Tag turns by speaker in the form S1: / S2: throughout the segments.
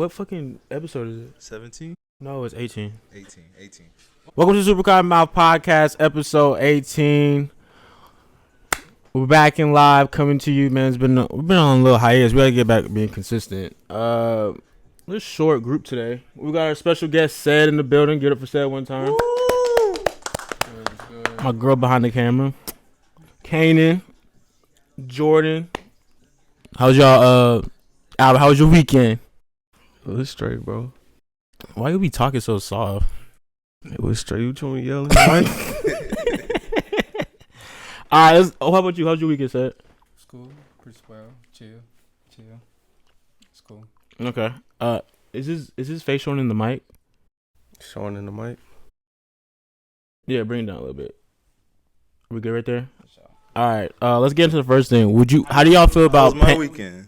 S1: what fucking episode is it?
S2: 17?
S1: No, it's 18.
S2: 18.
S1: Welcome to Supercotton Mouth Podcast, episode 18. We're back in live, coming to you, man. We've been on a little hiatus. We gotta get back to being consistent. This short group today. We got our special guest, Ced, in the building. Get up for Ced one time. My girl behind the camera, Khanion, Jordan. How's y'all? Albert, how was your weekend?
S3: It was straight, bro.
S1: Why you be talking so soft?
S3: It was straight. You told me yelling. Right?
S1: All right. How about you? How's your weekend, Ced?
S4: It's cool. Pretty well. Chill. It's cool.
S1: Okay. Is his face showing in the mic?
S3: Showing in the mic.
S1: Yeah, bring it down a little bit. We good right there? All right. Let's get into the first thing. How do y'all feel about
S2: my weekend?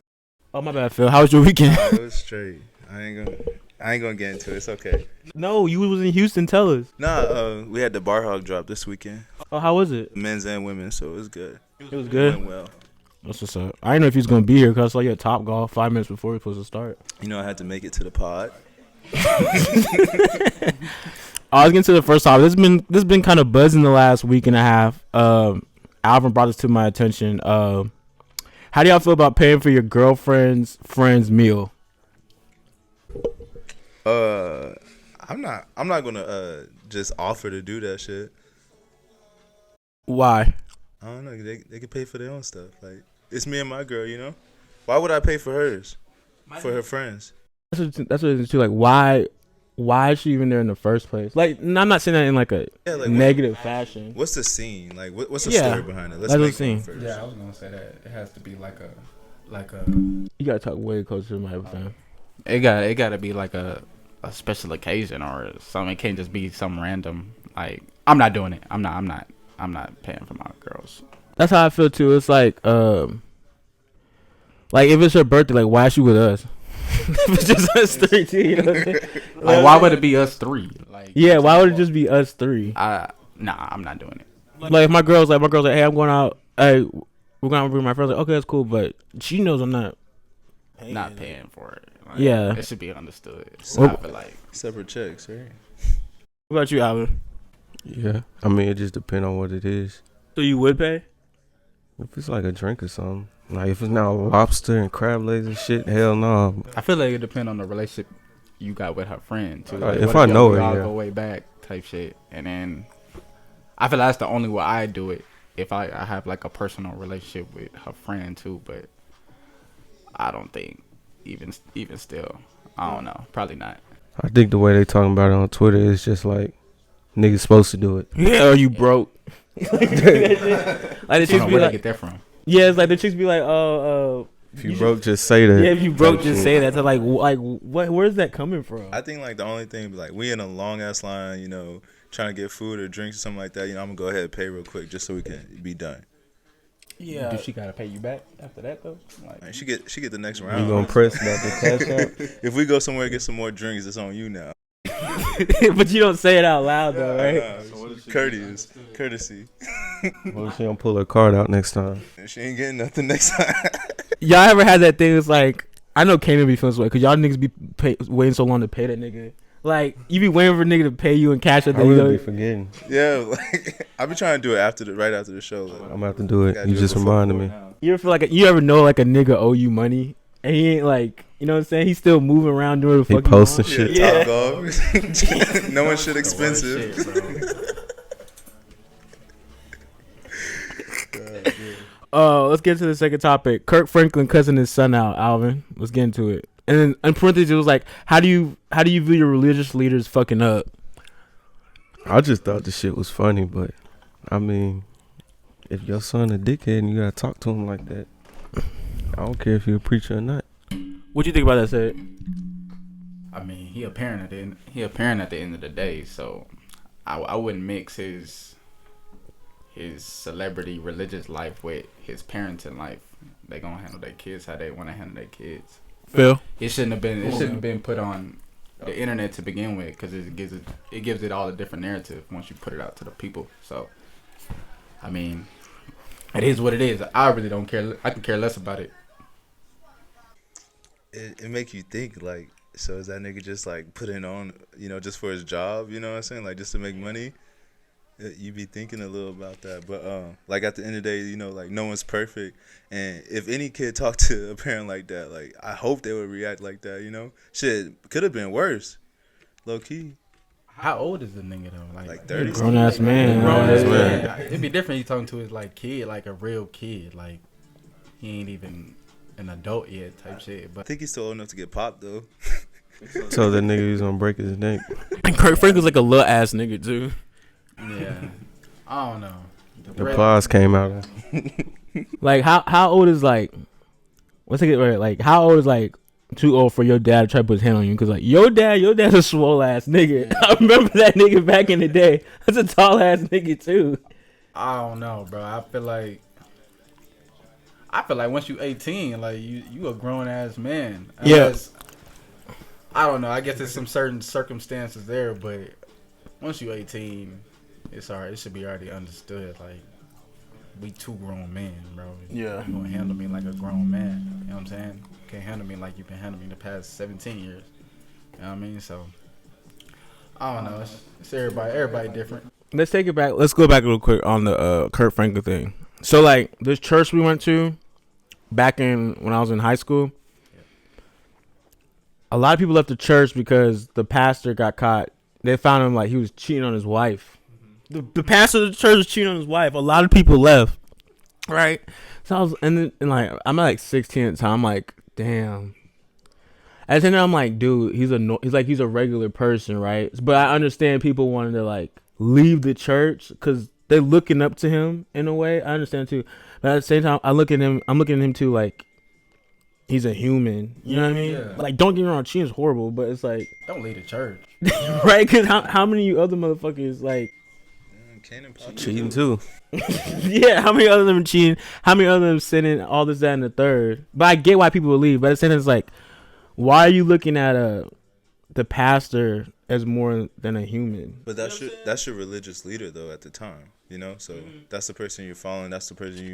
S1: Oh, my bad, Phil. How was your weekend?
S2: It was straight. I ain't gonna get into it. It's okay.
S1: No, you was in Houston. Tell us.
S2: Nah, we had the Bar Hog drop this weekend.
S1: Oh, how was it?
S2: Men's and women, so it was good.
S1: It was good.
S2: It went well.
S1: That's what's up. I didn't know if he was gonna be here because I saw you at Top Golf 5 minutes before we were supposed to start.
S2: You know, I had to make it to the pod.
S1: Let's get into the first topic. This been kind of buzzing the last week and a half. Alvin brought this to my attention. How do y'all feel about paying for your girlfriend's friend's meal?
S2: I'm not gonna just offer to do that shit.
S1: Why?
S2: I don't know. They can pay for their own stuff. Like, it's me and my girl, you know. Why would I pay for hers? For her friends?
S1: That's what it's too. Like, why is she even there in the first place? Like, I'm not saying that in like a negative fashion.
S2: What's the scene? Like, what's the story behind it? Let's
S1: make
S2: the
S1: scene
S2: first.
S4: Yeah, I was gonna say that it has to be like a.
S1: You gotta talk way closer to the microphone.
S5: It gotta be like a special occasion or something. It can't just be some random. Like, I'm not doing it. I'm not paying for my girls.
S1: That's how I feel too. It's like if it's her birthday, like why is she with us? If it's just us three, too, you know what I'm saying?
S5: Like, why would it be us three? Like,
S1: yeah, why would it just be us three?
S5: Nah, I'm not doing it.
S1: Like, if my girl's like, hey, I'm going out. Hey, we're gonna bring my friends. Like, okay, that's cool, but she knows I'm not
S5: paying for it. Like,
S1: yeah,
S5: it should be understood.
S2: So,
S5: I feel like
S2: separate checks, right?
S1: What about you, Alvin?
S3: Yeah. I mean, it just depends on what it is.
S1: So you would pay?
S3: If it's like a drink or something. Like, if it's now lobster and crab legs and shit, hell no.
S5: I feel like it depends on the relationship you got with her friend, too. Like,
S3: if I know it,
S5: y'all
S3: yeah.
S5: go way back type shit. And then I feel like that's the only way I do it. If I have like a personal relationship with her friend too, but I don't think even still, I don't know, probably not.
S3: I think the way they talking about it on Twitter is just like niggas supposed to do it.
S1: Yeah, or you broke. Like the chicks be
S5: Where
S1: like,
S5: they get that from?
S1: yeah, it's like the chicks be like,
S3: if you broke, just say that.
S1: Yeah, if you broke, just say that. So like what? Where's that coming from?
S2: I think like the only thing, like, we in a long ass line, you know, trying to get food or drinks or something like that. You know, I'm gonna go ahead and pay real quick just so we can be done.
S1: Yeah.
S5: Do she gotta pay you back after that though?
S2: Like, she get the next round.
S3: You gonna press about the cash out?
S2: If we go somewhere and get some more drinks, it's on you now.
S1: But you don't say it out loud though, right?
S2: Courtesy.
S3: Well, she don't pull her card out next time.
S2: She ain't getting nothing next time.
S1: Y'all ever had that thing? It's like, I know Kanan be feeling this way because y'all niggas be waiting so long to pay that nigga. Like, you be waiting for a nigga to pay you and cash out.
S3: I really be forgetting.
S2: Yeah, like, I be trying to do it right after the show. Like,
S3: I'm gonna have to do it. You just reminded me.
S1: You ever feel like you ever know like a nigga owe you money and he ain't like, you know what I'm saying? He's still moving around doing the fuck.
S3: He posting shit.
S2: Yeah. Top golf. No one shit expensive.
S1: Let's get to the second topic. Kirk Franklin cussing his son out. Alvin, let's get into it. And then in parentheses, it was like, how do you view your religious leaders fucking up?
S3: I just thought the shit was funny, but I mean, if your son a dickhead and you gotta talk to him like that, I don't care if you're a preacher or not.
S1: What you think about that, Ced?
S5: I mean, he a parent at the end of the day, so I wouldn't mix his celebrity religious life with his parenting life. They gonna handle their kids how they want to handle their kids.
S1: Phil?
S5: It shouldn't have been put on the internet to begin with, because it gives it all a different narrative once you put it out to the people. So, I mean, it is what it is. I really don't care. I can care less about it.
S2: It make you think, like, So is that nigga just like putting on, just for his job? You know what I'm saying? Like just to make money. You be thinking a little about that, but like at the end of the day, like no one's perfect, and if any kid talked to a parent like that, like I hope they would react like that. Shit could have been worse, low key.
S5: How old is the nigga though?
S2: Like 30.
S1: Grown ass man.
S5: Man. It'd be different. You talking to his like kid, like a real kid, like he ain't even an adult yet, type shit. But
S2: I think he's still old enough to get popped though.
S3: So that nigga was gonna break his neck.
S1: And Kirk Franklin's like a little ass nigga too.
S5: yeah, I don't know.
S3: The applause came out.
S1: Like how old is like? Let's take it right. Like how old is like too old for your dad to try to put his hand on you? Because like your dad's a swole ass nigga. Yeah. I remember that nigga back in the day. That's a tall ass nigga too.
S5: I don't know, bro. I feel like once you 18, like you a grown ass man. Unless, I don't know. I guess there's some certain circumstances there, but once you 18, it's alright. It should be already understood. Like we two grown men, bro.
S1: Yeah.
S5: You gonna handle me like a grown man. You know what I'm saying? You can't handle me like you've been handling me the past 17 years. You know what I mean? So I don't know. It's everybody different.
S1: Let's take it back. Let's go back real quick on the Kirk Franklin thing. So like this church we went to back when I was in high school, a lot of people left the church because the pastor got caught. They found him like he was cheating on his wife. The pastor of the church was cheating on his wife. A lot of people left, right? So I was and like I'm like 16 at the time. I'm like, damn. At the end, I'm like, dude, he's a regular person, right? But I understand people wanting to like leave the church because they're looking up to him in a way. I understand too, but at the same time, I'm looking at him too like he's a human. You know what I mean?
S5: Yeah.
S1: Like, don't get me wrong, cheating's horrible, but it's like
S5: Don't leave the church,
S1: right? Because how many of you other motherfuckers like
S3: Cheating too.
S1: yeah, how many other them cheating? How many other them sinning? All this, that, and the third. But I get why people would leave. But at the same time, it's like, why are you looking at the pastor as more than a human?
S2: But that's your religious leader though at the time, So that's the person you're following. That's the person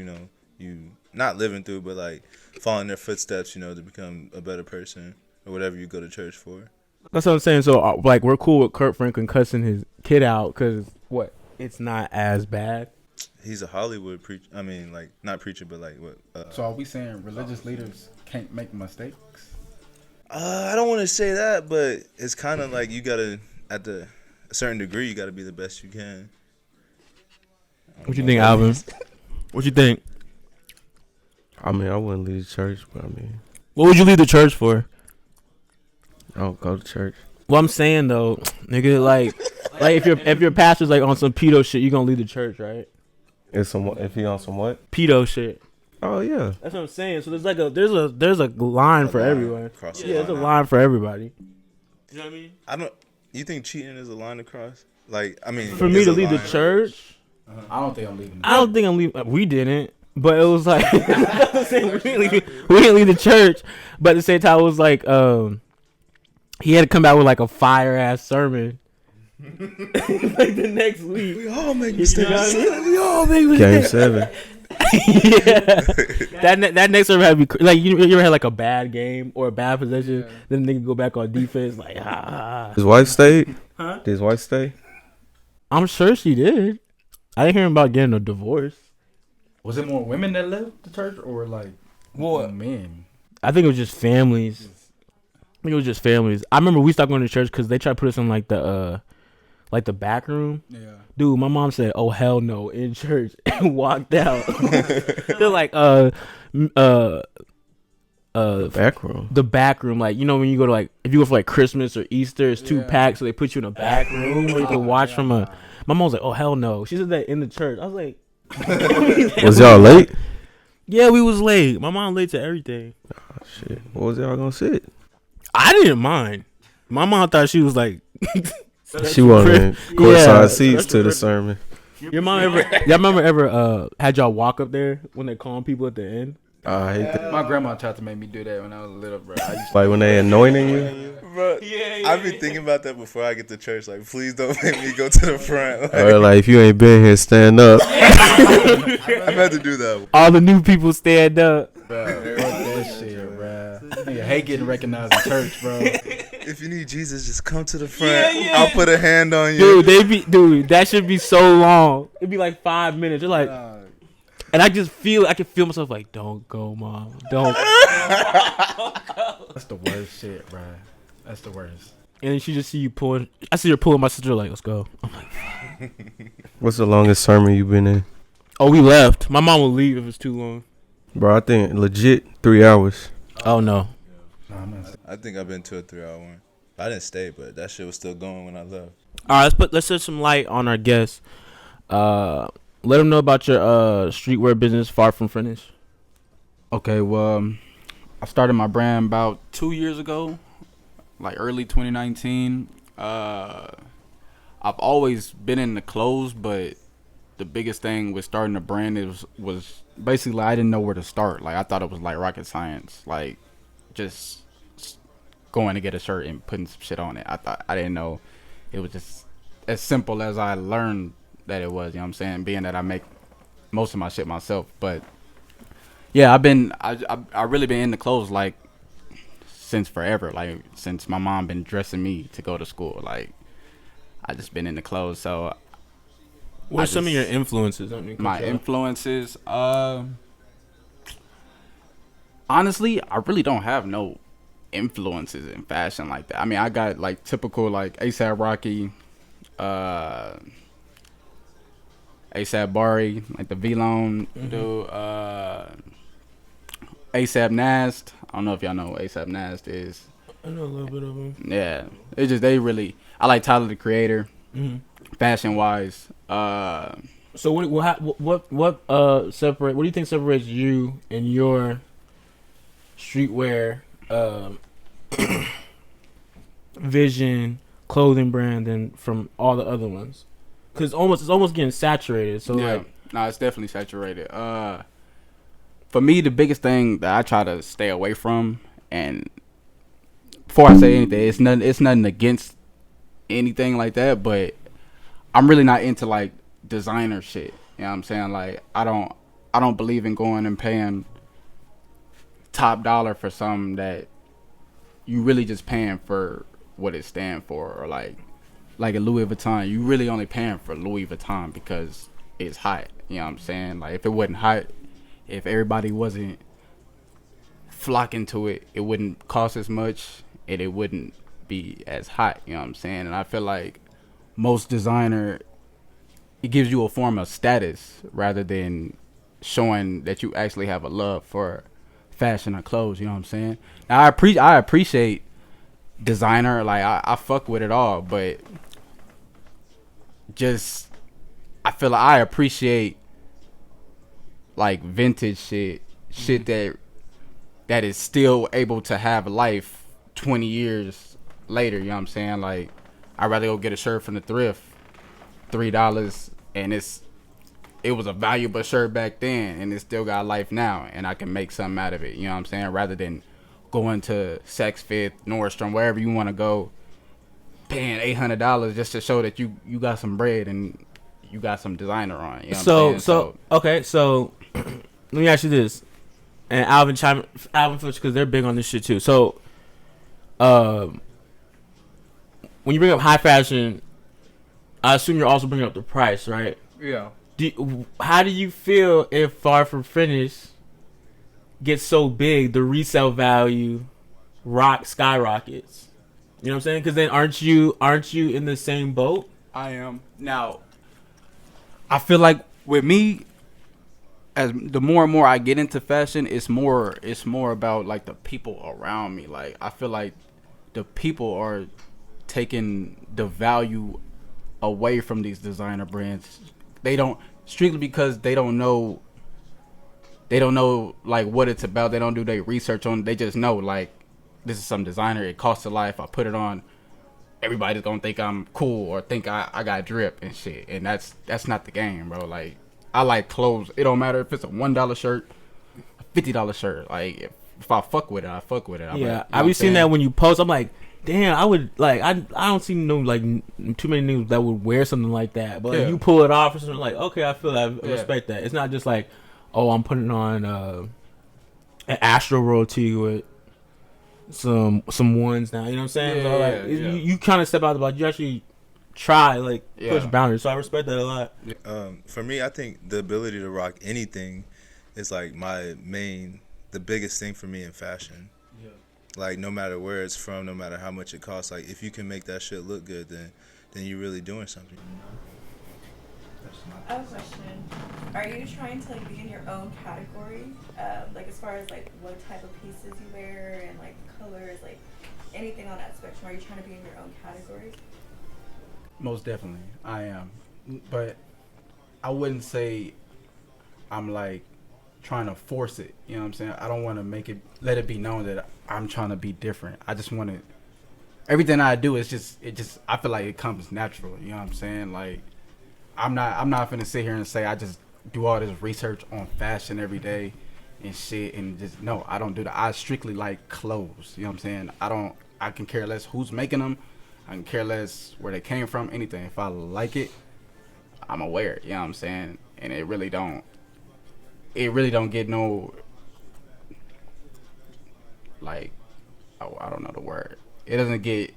S2: you not living through, but like following their footsteps, to become a better person or whatever you go to church for.
S1: That's what I'm saying. So like we're cool with Kirk Franklin cussing his kid out because what? It's not as bad.
S2: He's a Hollywood preacher. I mean, like not preacher, but like what?
S5: So are we saying religious leaders can't make mistakes?
S2: I don't want to say that, but it's kind of like you gotta, at a certain degree, you gotta be the best you can.
S1: What you think, Alvin? What you think?
S3: I mean, I wouldn't leave the church, but I mean,
S1: What would you leave the church for?
S3: I don't go to church.
S1: What I'm saying though, nigga, like if your pastor's like on some pedo shit, you gonna leave the church, right?
S3: If he on some what?
S1: Pedo shit.
S3: Oh yeah.
S1: That's what I'm saying. So there's a line for everyone. Yeah, there's a line for everybody. You know what I mean?
S2: You think cheating is a line to cross? Like, I mean,
S1: For me to leave the church,
S5: I don't think I'm leaving.
S1: I don't think I'm leaving. We didn't, but it was like we didn't leave the church. But at the same time, it was like he had to come out with like a fire ass sermon. Like the next week.
S2: We all make mistakes.
S1: We all make
S3: Game
S1: mistakes.
S3: 7.
S1: Yeah. That next sermon had to be like you ever had like a bad game or a bad possession, then nigga go back on defense like
S3: His wife stayed?
S1: Huh?
S3: Did his wife stay?
S1: I'm sure she did. I didn't hear him about getting a divorce.
S5: Was it more women that left the church or like more men?
S1: I think it was just families. I remember we stopped going to church because they tried to put us in like the back room.
S5: Yeah.
S1: Dude, my mom said, "Oh hell no!" in church and walked out. They're like,
S3: Back room.
S1: the back room, like when you go to like if you go for like Christmas or Easter, it's 2 packs, so they put you in a back room where you can watch from a. My mom was like, "Oh hell no!" She said that in the church. I was like,
S3: Was y'all late?
S1: "Yeah, we was late. My mom late to everything."
S3: Oh, shit. What was y'all gonna sit?
S1: I didn't mind. My mom thought she was like.
S3: She wanted courtside seats to the sermon.
S1: Y'all remember ever had y'all walk up there when they calling people at the end?
S3: I hate that.
S5: My grandma tried to make me do that when I was little, bro.
S3: Like when they anointing you.
S2: Bro, I've been thinking about that before I get to church. Like, please don't make me go to the front.
S3: Or like if you ain't been here, stand up.
S2: I've had to do that.
S1: All the new people stand up.
S5: Bro, fuck that shit, bro. Nigga hate getting recognized in church, bro.
S2: If you need Jesus, just come to the front. I'll put a hand on
S1: Dude,
S2: you.
S1: that should be so long. It'd be like 5 minutes. They're like, and I can feel myself like, don't go, mom, don't.
S5: That's the worst shit, bro. That's the worst.
S1: And then she just see you pulling. I see her pulling my sister like, let's go. I'm like,
S3: What's the longest sermon you been in?
S1: oh, we left. My mom will leave if it's too long.
S3: Bro, I think legit 3 hours.
S1: Oh no.
S2: I think I've been to a 3-hour one. I didn't stay, but that shit was still going when I left.
S1: All right, let's shed some light on our guests. Let them know about your streetwear business, Far From Finished.
S5: Okay, well, I started my brand about 2 years ago, like early 2019. I've always been in the clothes, but the biggest thing with starting a brand was basically I didn't know where to start. Like I thought it was like rocket science, like just going to get a shirt and putting some shit on it. I didn't know it was just as simple as I learned that it was. You know what I'm saying? Being that I make most of my shit myself, but yeah, I really been in the clothes like since forever. Like since my mom been dressing me to go to school. Like I just been in the clothes. So
S1: What are some of your influences?
S5: My influences, honestly, I really don't have no influences in fashion like that. I mean, I got like typical like ASAP Rocky, ASAP Bari, like the V-Lone dude, ASAP Nast. I don't know if y'all know what ASAP Nast is.
S1: I know a little bit of them.
S5: Yeah, it's just I like Tyler the Creator, fashion wise.
S1: So what separate? What do you think separates you and your streetwear vision, clothing brand, and from all the other ones? Because it's almost getting saturated. So
S5: yeah,
S1: like,
S5: no, it's definitely saturated. For me, the biggest thing that I try to stay away from, and before I say anything, it's nothing against anything like that, but I'm really not into like designer shit. You know what I'm saying? Like I don't believe in going and paying top dollar for something that you really just paying for what it stand for, or like a Louis Vuitton. You really only paying for Louis Vuitton because it's hot. You know what I'm saying? Like if it wasn't hot, if everybody wasn't flocking to it, it wouldn't cost as much and it wouldn't be as hot. You know what I'm saying? And I feel like most designer, it gives you a form of status rather than showing that you actually have a love for fashion or clothes. You know what I'm saying? Now I appreciate designer, like I fuck with it all, but just I feel like I appreciate like vintage shit that is still able to have life 20 years later. You know what I'm saying? Like I'd rather go get a shirt from the thrift, $3, and it was a valuable shirt back then and it still got life now and I can make something out of it. You know what I'm saying? Rather than going to Saks Fifth, Nordstrom, wherever you want to go, paying $800 just to show that you got some bread and you got some designer on. You know what I'm saying?
S1: Okay, so let me ask you this, and Alvin Fitch, because they're big on this shit too. So, when you bring up high fashion, I assume you're also bringing up the price, right?
S4: Yeah.
S1: How do you feel if Far From Finished gets so big, the resale value skyrockets? You know what I'm saying? Because then aren't you in the same boat?
S5: I am. Now, I feel like with me, as the more and more I get into fashion, it's more about like the people around me. Like I feel like the people are taking the value away from these designer brands. They don't, strictly because they don't know like what it's about. They don't do their research on it. They just know like this is some designer. It costs a life. I put it on. Everybody's gonna think I'm cool or think I got drip and shit. And that's not the game, bro. Like I like clothes. It don't matter if it's a $1 shirt, a $50 shirt. Like if I fuck with it, I fuck with it.
S1: I be seeing that when you post. I'm like, damn, I would like. I don't see no like too many niggas that would wear something like that. But like, you pull it off or something, like, okay, I feel that. I respect that. It's not just like, oh, I'm putting on an Astro World tee with some ones now. You know what I'm saying?
S5: Yeah,
S1: so like
S5: yeah, yeah.
S1: you kind of step out the box. You actually try like
S5: Yeah.
S1: push boundaries. So I respect that a lot.
S2: For me, I think the ability to rock anything is like the biggest thing for me in fashion.
S1: Yeah.
S2: Like no matter where it's from, no matter how much it costs, like if you can make that shit look good, then you're really doing something.
S6: I have a question. Are you trying to like be in your own category? Like as far as like what type of pieces you wear and like colors, like anything on that spectrum? Are you trying to be in your own category?
S5: Most definitely, I am. But I wouldn't say I'm like trying to force it. You know what I'm saying? I don't want to let it be known that I'm trying to be different. I just want to. Everything I do is I feel like it comes natural. You know what I'm saying? Like I'm not finna sit here and say I just do all this research on fashion every day and shit and just no, I don't do that. I strictly like clothes. You know what I'm saying? I can care less who's making them. I can care less where they came from, anything. If I like it, I'm aware, you know what I'm saying? And it really don't get no, like, I don't know the word. It doesn't get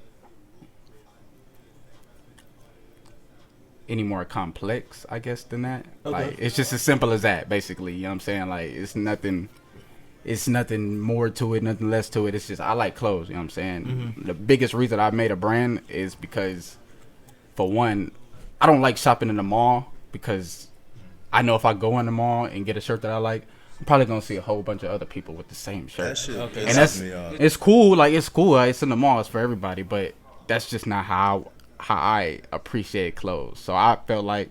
S5: any more complex, I guess, than that.
S1: Okay.
S5: Like, it's just as simple as that, basically, you know what I'm saying? Like, it's nothing more to it, nothing less to it. It's just I like clothes, you know what I'm saying?
S1: Mm-hmm.
S5: The biggest reason I made a brand is because, for one, I don't like shopping in the mall because I know if I go in the mall and get a shirt that I like, I'm probably gonna see a whole bunch of other people with the same shirt.
S2: That shit
S1: Okay.
S5: And
S2: pisses me off.
S5: it's cool, like it's cool. Like, it's in the mall, it's for everybody, but that's just not how I appreciate clothes. So I felt like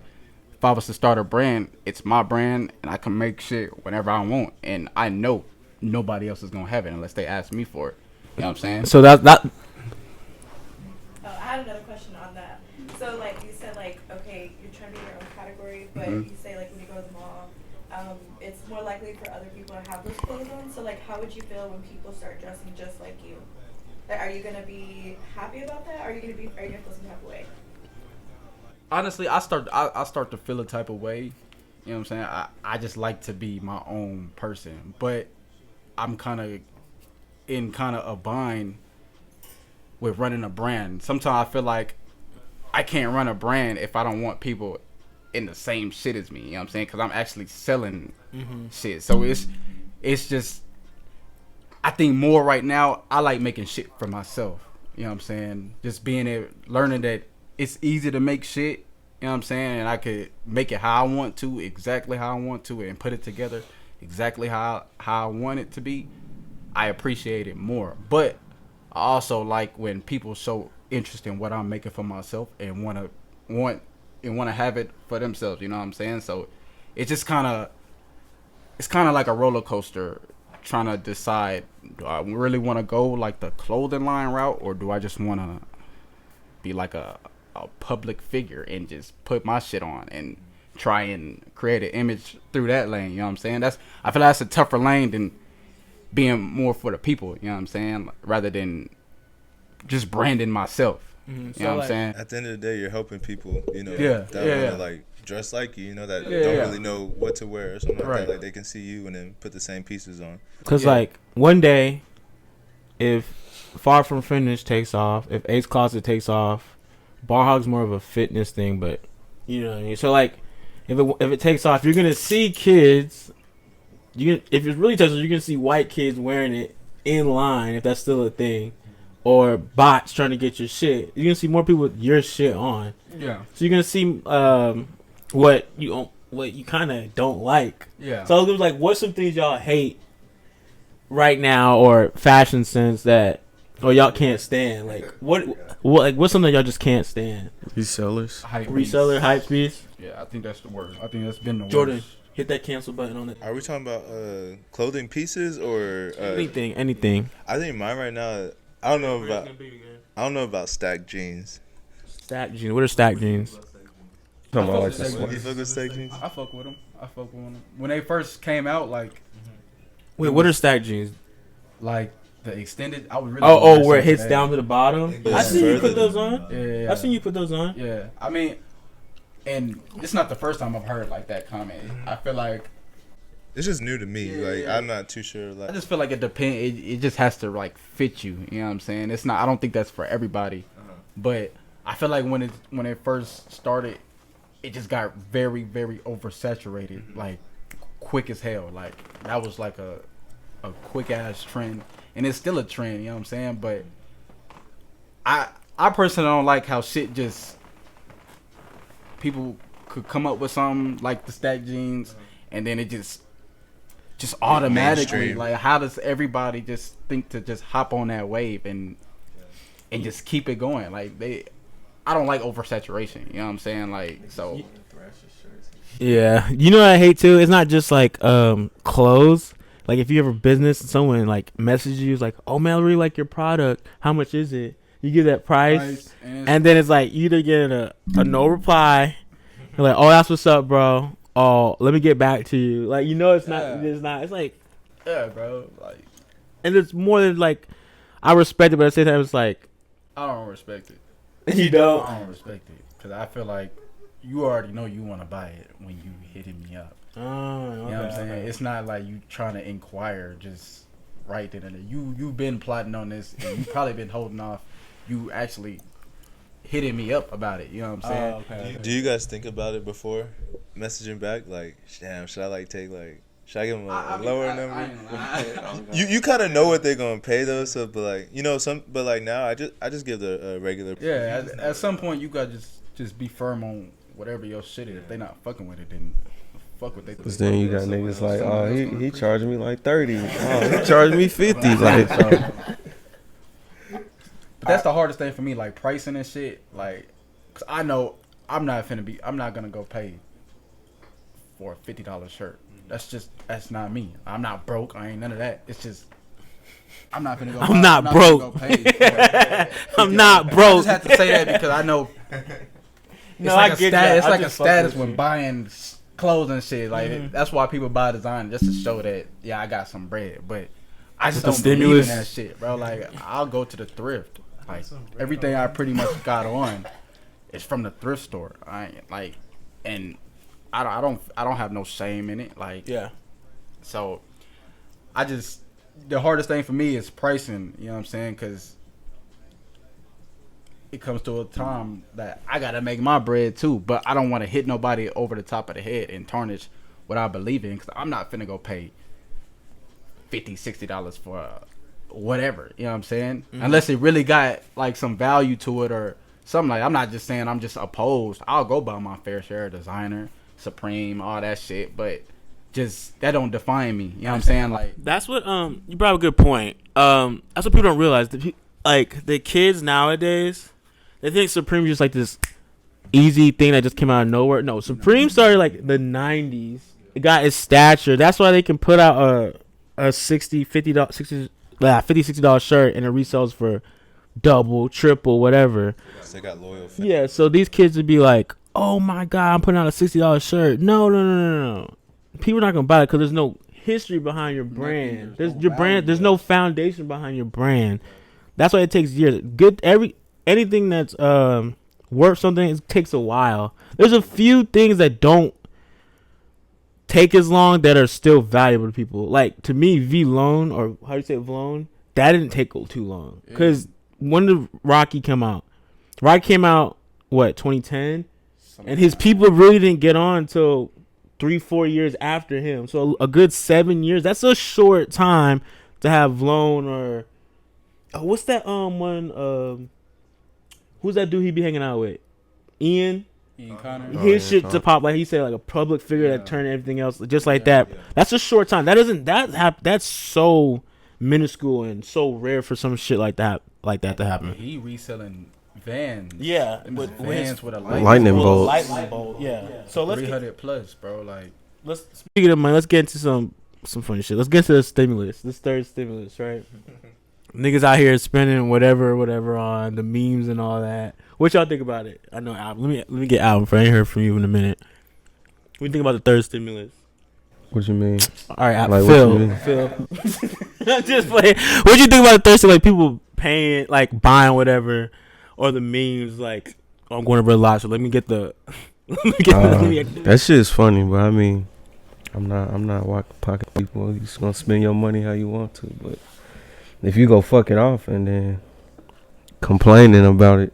S5: if I was to start a brand, it's my brand, and I can make shit whenever I want, and I know nobody else is gonna have it unless they ask me for it. You know what I'm saying?
S1: So that
S6: Oh, I had another question on that. So like you said, like okay, you're trying to be in your own category, but
S5: Mhm.
S6: you say like when you go to the mall, it's more likely for other people to have those clothes on. So like, how would you feel when people start dressing just like you? Like, are you gonna be happy about that? Or are you gonna feel some type of way?
S5: Honestly, I start to feel a type of way. You know what I'm saying? I just like to be my own person, but I'm kind of a bind with running a brand. Sometimes I feel like I can't run a brand if I don't want people in the same shit as me. You know what I'm saying? Because I'm actually selling shit. So it's just, I think more right now, I like making shit for myself. You know what I'm saying? Just learning that it's easy to make shit. You know what I'm saying? And I could make it how I want to, exactly how I want to, and put it together exactly how I want it to be. I appreciate it more. But I also like when people show interest in what I'm making for myself and want to have it for themselves. You know what I'm saying? So it's just it's kind of like a roller coaster, trying to decide, do I really want to go like the clothing line route, or do I just want to be like a public figure and just put my shit on and try and create an image through that lane? You know what I'm saying? I feel like that's a tougher lane than being more for the people. You know what I'm saying? Rather than just branding myself.
S1: Mm-hmm.
S5: You
S1: So,
S5: know what I'm
S1: like,
S5: saying?
S2: At the end of the day, you're helping people, you know,
S5: Yeah,
S2: that
S5: yeah,
S2: want
S5: yeah.
S2: to like dress like you, you know, that
S5: Yeah,
S2: don't
S5: yeah.
S2: really know what to wear or something like
S5: Right.
S2: that. Like they can see you and then put the same pieces on.
S1: Because,
S5: Yeah.
S1: like, one day, if Far From Finished takes off, if Ace Closet takes off, Bar Hog's more of a fitness thing, but, you know what I mean? So, like, if it takes off, you're going to see kids, if it really takes off, you're going to see white kids wearing it in line, if that's still a thing, or bots trying to get your shit. You're going to see more people with your shit on.
S5: Yeah.
S1: So you're going to see what you kind of don't like.
S5: Yeah.
S1: So it was like, what's some things y'all hate right now, or fashion sense that, or y'all can't stand? Like what's something y'all just can't stand?
S3: Resellers.
S1: Reseller, hype beast.
S5: Yeah, I think that's the word. I think that's been the
S1: Jordan,
S5: worst.
S1: hit that cancel button on it.
S2: Are we talking about clothing pieces or
S1: Anything.
S2: I think mine right now. I don't know about stacked jeans.
S1: Stack jeans. What are stack jeans?
S3: Talking about like
S5: fuck
S3: the
S5: with
S3: sweat.
S2: You fuck with stacked jeans?
S5: I fuck with them. When they first came out, like
S1: Wait, what are stack jeans?
S5: the extended, I was really.
S1: Oh, where it hits down to the bottom.
S2: Yeah.
S1: I seen you put
S2: Further.
S1: those on.
S5: Yeah.
S1: I seen you put those on.
S5: Yeah, I mean, and it's not the first time I've heard like that comment. I feel like
S2: It's just new to me. Like I'm not too sure. Like
S5: I just feel like it depends. It just has to like fit you. You know what I'm saying? It's not. I don't think that's for everybody. But I feel like when it first started, it just got very, very oversaturated. Like quick as hell. Like that was like a quick ass trend, and it's still a trend. You know what I'm saying? But I personally don't like how shit just people could come up with something like the stack jeans, and then it just automatically
S2: mainstream.
S5: like how does everybody just think to just hop on that wave and just keep it going? Like I don't like oversaturation. You know what I'm saying? Like so.
S1: Yeah, you know what I hate too? It's not just like clothes. Like if you have a business and someone like messages you like, "Oh man, I really like your product. How much is it?" You give that price, and then it's like you either get a no reply. You're like, "Oh, that's what's up, bro. Oh, let me get back to you." Like it's not. It's not. It's like,
S5: Yeah, bro. Like
S1: and it's more than like I respect it, but at the same time, it's like
S5: I don't respect it.
S1: you don't.
S5: I don't respect it because I feel like you already know you want to buy it when you hitting me up.
S1: Oh,
S5: You know what I'm saying? It's not like you trying to inquire just right then and there. You've been plotting on this and you probably been holding off. You actually hitting me up about it. You know what I'm saying?
S1: Okay.
S2: do you guys think about it before messaging back? Like, damn, should I like take like? Should I give them a lower number?
S5: I ain't gonna lie.
S2: You kind of know what they're gonna pay though, so but like but like now I just give the regular.
S5: Yeah, at some point you gotta just be firm on whatever your shit is. If they not fucking with it, then fuck what they.
S3: Cause then you got niggas like, oh, he charged me like 30. Oh, he charged me 50. Like,
S5: But that's the hardest thing for me, like pricing and shit. Like, cause I know I'm not gonna go pay for a $50 shirt. That's not me. I'm not broke. I ain't none of that. It's just I'm not gonna go.
S1: I'm not broke.
S5: Gonna go pay for
S1: I'm not
S5: I
S1: broke.
S5: just have to say that because I know. It's like a status. It's like a status when buying clothes and shit. Like that's why people buy design just to show that I got some bread. But I just don't believe in that shit, bro. Like I'll go to the thrift. Like everything I pretty much got on is from the thrift store. I ain't like, and I don't have no shame in it. Like so the hardest thing for me is pricing. You know what I'm saying? Because it comes to a time that I gotta make my bread too, but I don't want to hit nobody over the top of the head and tarnish what I believe in. Because I'm not finna go pay $50-$60 for whatever. You know what I'm saying? Unless it really got like some value to it or something. Like I'm not just saying I'm just opposed. I'll go buy my fair share of designer, Supreme, all that shit, but just that don't define me. You know what I'm saying? Like
S1: That's what you brought up a good point. That's what people don't realize. Like the kids nowadays, they think Supreme is just like this easy thing that just came out of nowhere. No, Supreme started like the 90s. It got its stature. That's why they can put out a $60, $60 shirt and it resells for double, triple, whatever.
S2: They got loyal fans.
S1: Yeah, so these kids would be like, "Oh my god, I'm putting out a $60 shirt." No. People are not gonna buy it because there's no history behind your brand. There's no foundation behind your brand. That's why it takes years. Anything that's worth something, it takes a while. There's a few things that don't take as long that are still valuable to people. Like to me, V-Lone, or how do you say it, Vlone, that didn't take too long. Because when did Rocky come out? Rocky came out what, 2010, and his people really didn't get on until 3-4 years after him. So a good 7 years. That's a short time to have Vlone or what's that one? Who's that dude he be hanging out with? Ian
S4: Connor.
S1: His shit to pop, like he said, like a public figure that turned everything else just like that. Yeah. That's a short time. That's so minuscule and so rare for some shit like that to happen.
S5: He reselling vans.
S1: Yeah,
S5: with vans with a
S3: lightning bolt.
S1: Lightning bolt. Yeah. So let's
S5: 300 plus, bro. Like
S1: speaking of money, let's get into some funny shit. Let's get to the stimulus. This third stimulus, right? Niggas out here spending whatever on the memes and all that. What y'all think about it? I know Alvin. Let me get Alvin, for I ain't heard from you in a minute. What do you think about the third stimulus?
S3: What you mean?
S1: All right,
S3: like,
S1: Phil. I'm just playing. What do you think about the third stimulus? Like people paying, like buying whatever, or the memes like, oh, I'm going to Red Lobster. Let me get the.
S3: That shit is funny, but I mean, I'm not walking pocket people. You just gonna spend your money how you want to. But if you go fuck it off and then complaining about it,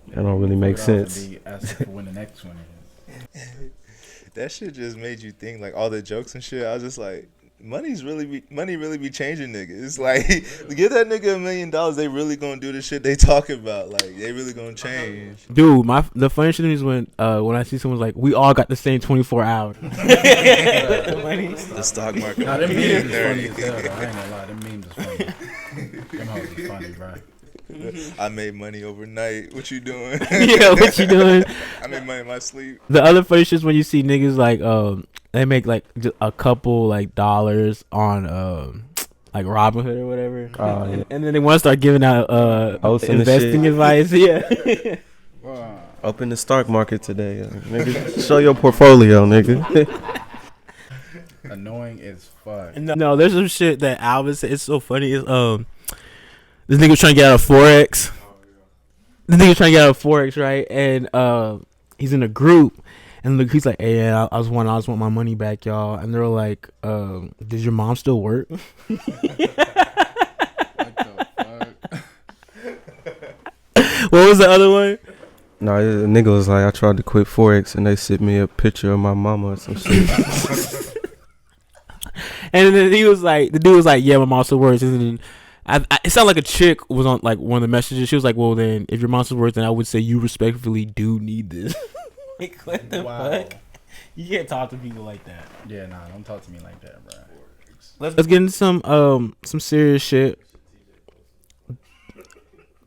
S3: that don't really make sense.
S5: Asking for when the next one is.
S2: That shit just made you think, like, all the jokes and shit. I was just like, money really be changing niggas. Like, give that nigga $1 million, they really gonna do the shit they talking about. Like, they really gonna change.
S1: Dude, the funny shit is when I see someone's like, we all got the same 24 hours.
S2: The stock market.
S5: Nah, them memes is funny as hell, though. I ain't gonna lie, them memes is funny. Them hoes is funny, bro.
S2: I made money overnight. What you doing?
S1: Yeah, what you doing?
S2: I made money in my sleep.
S1: The other funny shit is when you see niggas like they make like just a couple like dollars on like Robinhood or whatever.
S3: Oh, yeah.
S1: And then they want to start giving out investing advice. Yeah.
S5: Wow.
S3: Open the stock market today, nigga. Show your portfolio, nigga.
S5: Annoying as fuck.
S1: No, there's some shit that Alvin said. It's so funny. Is this nigga was trying to get out of Forex. This nigga trying to get out of Forex, right? And he's in a group, and look, he's like, "Hey, yeah, I just want my money back, y'all." And they're like, "Does your mom still work?"
S5: What the fuck?
S1: What was the other one?
S3: No, the nigga was like, I tried to quit Forex, and they sent me a picture of my mama or some shit.
S1: And then he was like, the dude was like, "Yeah, my mom still works." And then it sounded like a chick was on like one of the messages. She was like, "Well, then if your mom still works, then I would say you respectfully do need this." Like, what the fuck? You can't talk to people like that.
S5: Yeah, nah, don't talk to me like that, bro.
S1: Let's get into some serious shit.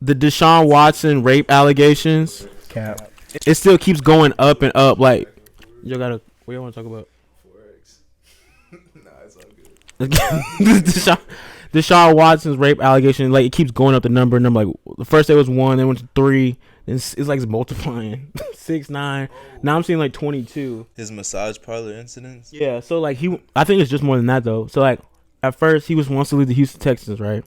S1: The Deshaun Watson rape allegations.
S5: Cap.
S1: It still keeps going up and up. Like, you gotta. What do you want to talk about?
S2: Forex. Nah, it's all good.
S1: Deshaun Watson's rape allegation, like, it keeps going up the number. Like, the first day was 1, then went to 3, and it's like it's multiplying. 6, 9. Now I'm seeing like 22.
S2: His massage parlor incidents.
S1: Yeah, so like I think it's just more than that though. So like at first he wants to leave the Houston Texans, right?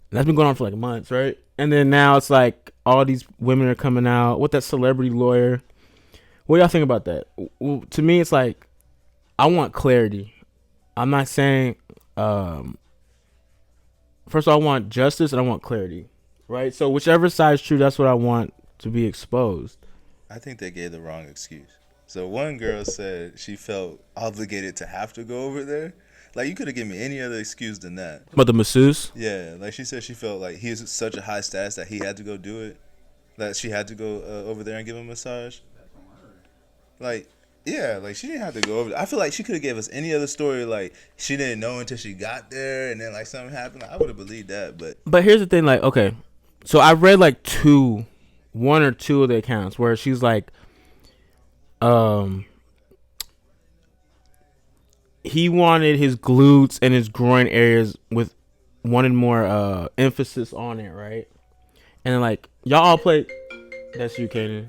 S1: That's been going on for like months, right? And then now it's like all these women are coming out with that celebrity lawyer. What do y'all think about that? Well, to me, it's like I want clarity. I'm not saying. First of all, I want justice and I want clarity, right? So whichever side's true, that's what I want to be exposed.
S2: I think they gave the wrong excuse. So one girl said she felt obligated to have to go over there. Like, you could have given me any other excuse than that.
S1: But the masseuse?
S2: Yeah, like she said she felt like he's such a high status that he had to go do it. That she had to go over there and give him a massage. Like, yeah, like she didn't have to go over there. I feel like she could have gave us any other story. Like, she didn't know until she got there and then like something happened. Like, I would have believed that. But
S1: here's the thing, like, okay. So I read like one or two of the accounts where she's like, he wanted his glutes and his groin areas wanted more emphasis on it, right? And then like y'all all play. That's you, Khanion.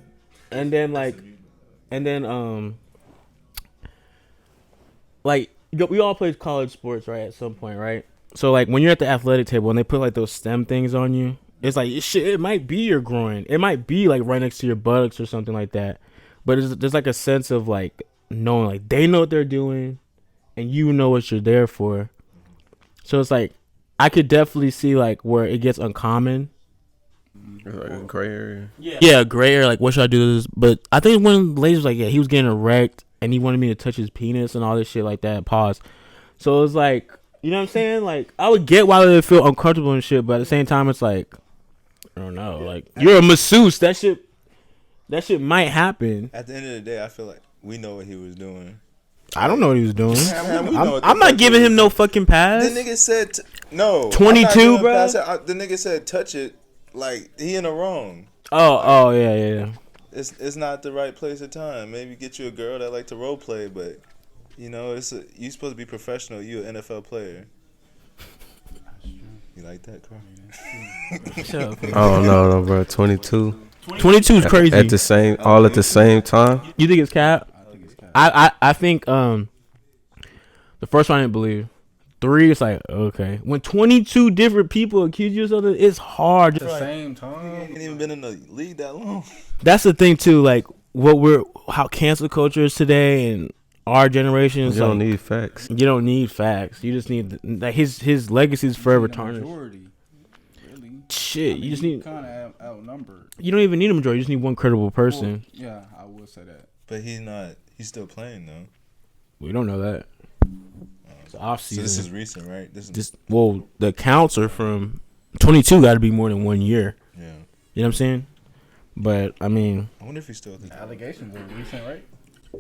S1: And then like we all played college sports, right? At some point, right? So like when you're at the athletic table and they put like those stem things on you, it's like shit. It might be your groin. It might be like right next to your buttocks or something like that. But there's like a sense of like knowing, like they know what they're doing, and you know what you're there for. So it's like I could definitely see like where it gets uncommon.
S3: Like a gray area.
S1: Yeah, gray area. Like, what should I do this? But I think when the lady was like, yeah, he was getting erect and he wanted me to touch his penis and all this shit like that. Pause. So it was like, you know what I'm saying? Like, I would get why they would feel uncomfortable and shit, but at the same time, it's like, I don't know. Like, you're a masseuse. That shit might happen.
S2: at the end of the day, I feel like we know what he was doing.
S1: I don't know what he was doing.
S2: Man, we know what the
S1: I'm not
S2: fuck
S1: giving
S2: he
S1: him
S2: was
S1: no
S2: doing.
S1: fucking pass.
S2: The nigga said no.
S1: 22, bro.
S2: The nigga said touch it. Like, he in the wrong.
S1: Oh, yeah.
S2: It's not the right place or time. Maybe get you a girl that like to role play, but you know, you supposed to be professional. You an NFL player. You like that, Carl?
S1: Shut up.
S3: I don't know though, bro. 22.
S1: 22 is crazy.
S3: At the same time.
S1: You think it's cap? I think the first one I didn't believe. 3, it's like, okay. When 22 different people accuse you of something, it's hard.
S5: At the same time.
S2: He ain't even been in the league that long.
S1: That's the thing too, like how cancel culture is today and our generation is
S3: You don't
S1: like,
S3: need facts.
S1: you don't need facts. You just need like his legacy is forever tarnished.
S4: Majority, really.
S1: Shit, you just need.
S4: Kind of outnumbered.
S1: You don't even need a majority. You just need one credible person.
S4: Well, yeah, I would say that.
S2: But he's not. He's still playing though.
S1: We don't know that. It's off
S2: So
S1: season.
S2: this is recent, right? This is
S1: The counts are from 22. Got to be more than 1 year.
S2: yeah.
S1: You know what I'm saying? But I mean,
S2: I wonder if he's still.
S4: The allegations are recent, right?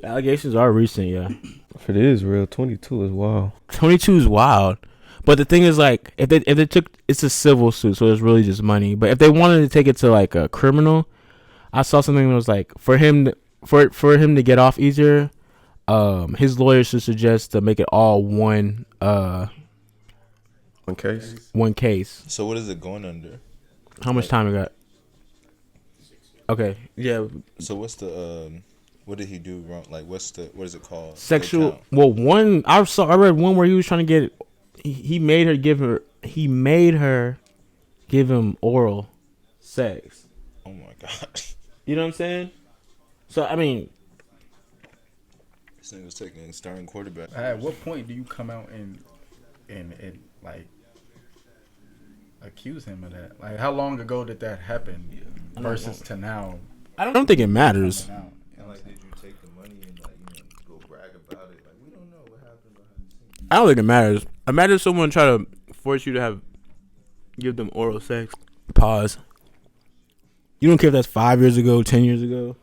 S1: allegations are recent. Yeah,
S3: If it is real, 22 is wild.
S1: 22 is wild. But the thing is, like, if they took, it's a civil suit, so it's really just money. But if they wanted to take it to like a criminal, I saw something that was like for him to get off easier. His lawyer should suggest to make it all one case.
S2: So what is it going under?
S1: How much time we got? Okay, yeah.
S2: So what's the what did he do wrong? Like what is it called?
S1: Sexual. Well, one I read one where he was trying to get. He made her give him oral sex.
S2: Oh my god.
S1: You know what I'm saying? So I mean,
S2: This nigga was taking a starting quarterback.
S4: At what point do you come out and like accuse him of that? Like, how long ago did that happen versus to now?
S1: I don't think it matters.
S2: And like, did you take the money and like go brag about it? Like, we don't know what happened behind the scenes.
S1: I don't think it matters. Imagine someone try to force you to give them oral sex. Pause. You don't care if that's 5 years ago, 10 years ago.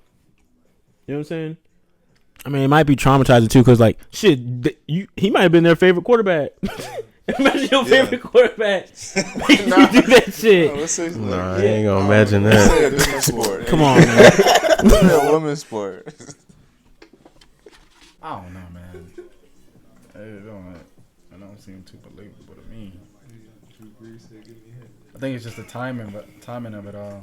S1: You know what I'm saying? I mean, it might be traumatizing too, cause like shit, he might have been their favorite quarterback. Imagine your favorite quarterback. You do that shit.
S3: Nah, I ain't gonna imagine that.
S2: It's a different sport.
S1: Come on, man.
S2: It's a women's sport.
S4: I don't know, man. It don't seem too believable to me. I think it's just the timing of it all.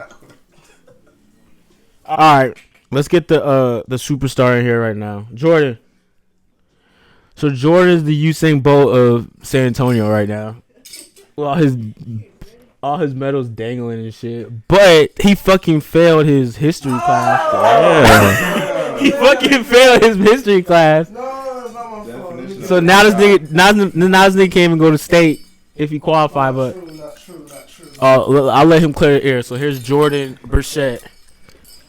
S1: All right, let's get the superstar in here right now, Jordan. So Jordan's the Usain Bolt of San Antonio right now. All his medals dangling and shit. But he fucking failed his history class. Yeah. He fucking failed his history class.
S7: No, that's not my fault.
S1: So now this nigga can't even go to state if he qualify. But
S7: Not true.
S1: I'll let him clear the air. So here's Jordan Burchett.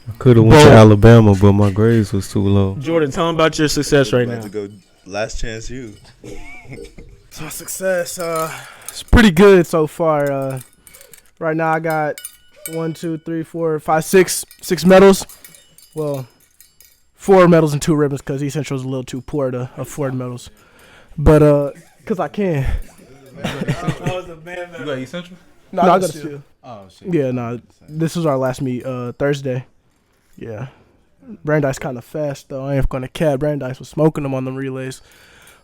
S3: I could have went to Alabama, but my grades was too low.
S1: Jordan, tell him about your success right
S2: About
S1: now.
S2: to go last chance you.
S7: So success, it's pretty good so far. Right now I got 1, 2, 3, 4, 5, 6 medals. Well, 4 medals and 2 ribbons because East Central's a little too poor to afford medals. But because I can.
S4: You got East Central?
S7: No, I got a steal.
S4: Oh shit.
S7: Yeah, no. This was our last meet Thursday. Yeah. Brandeis kind of fast though. I ain't gonna cap. Brandeis was smoking them on the relays.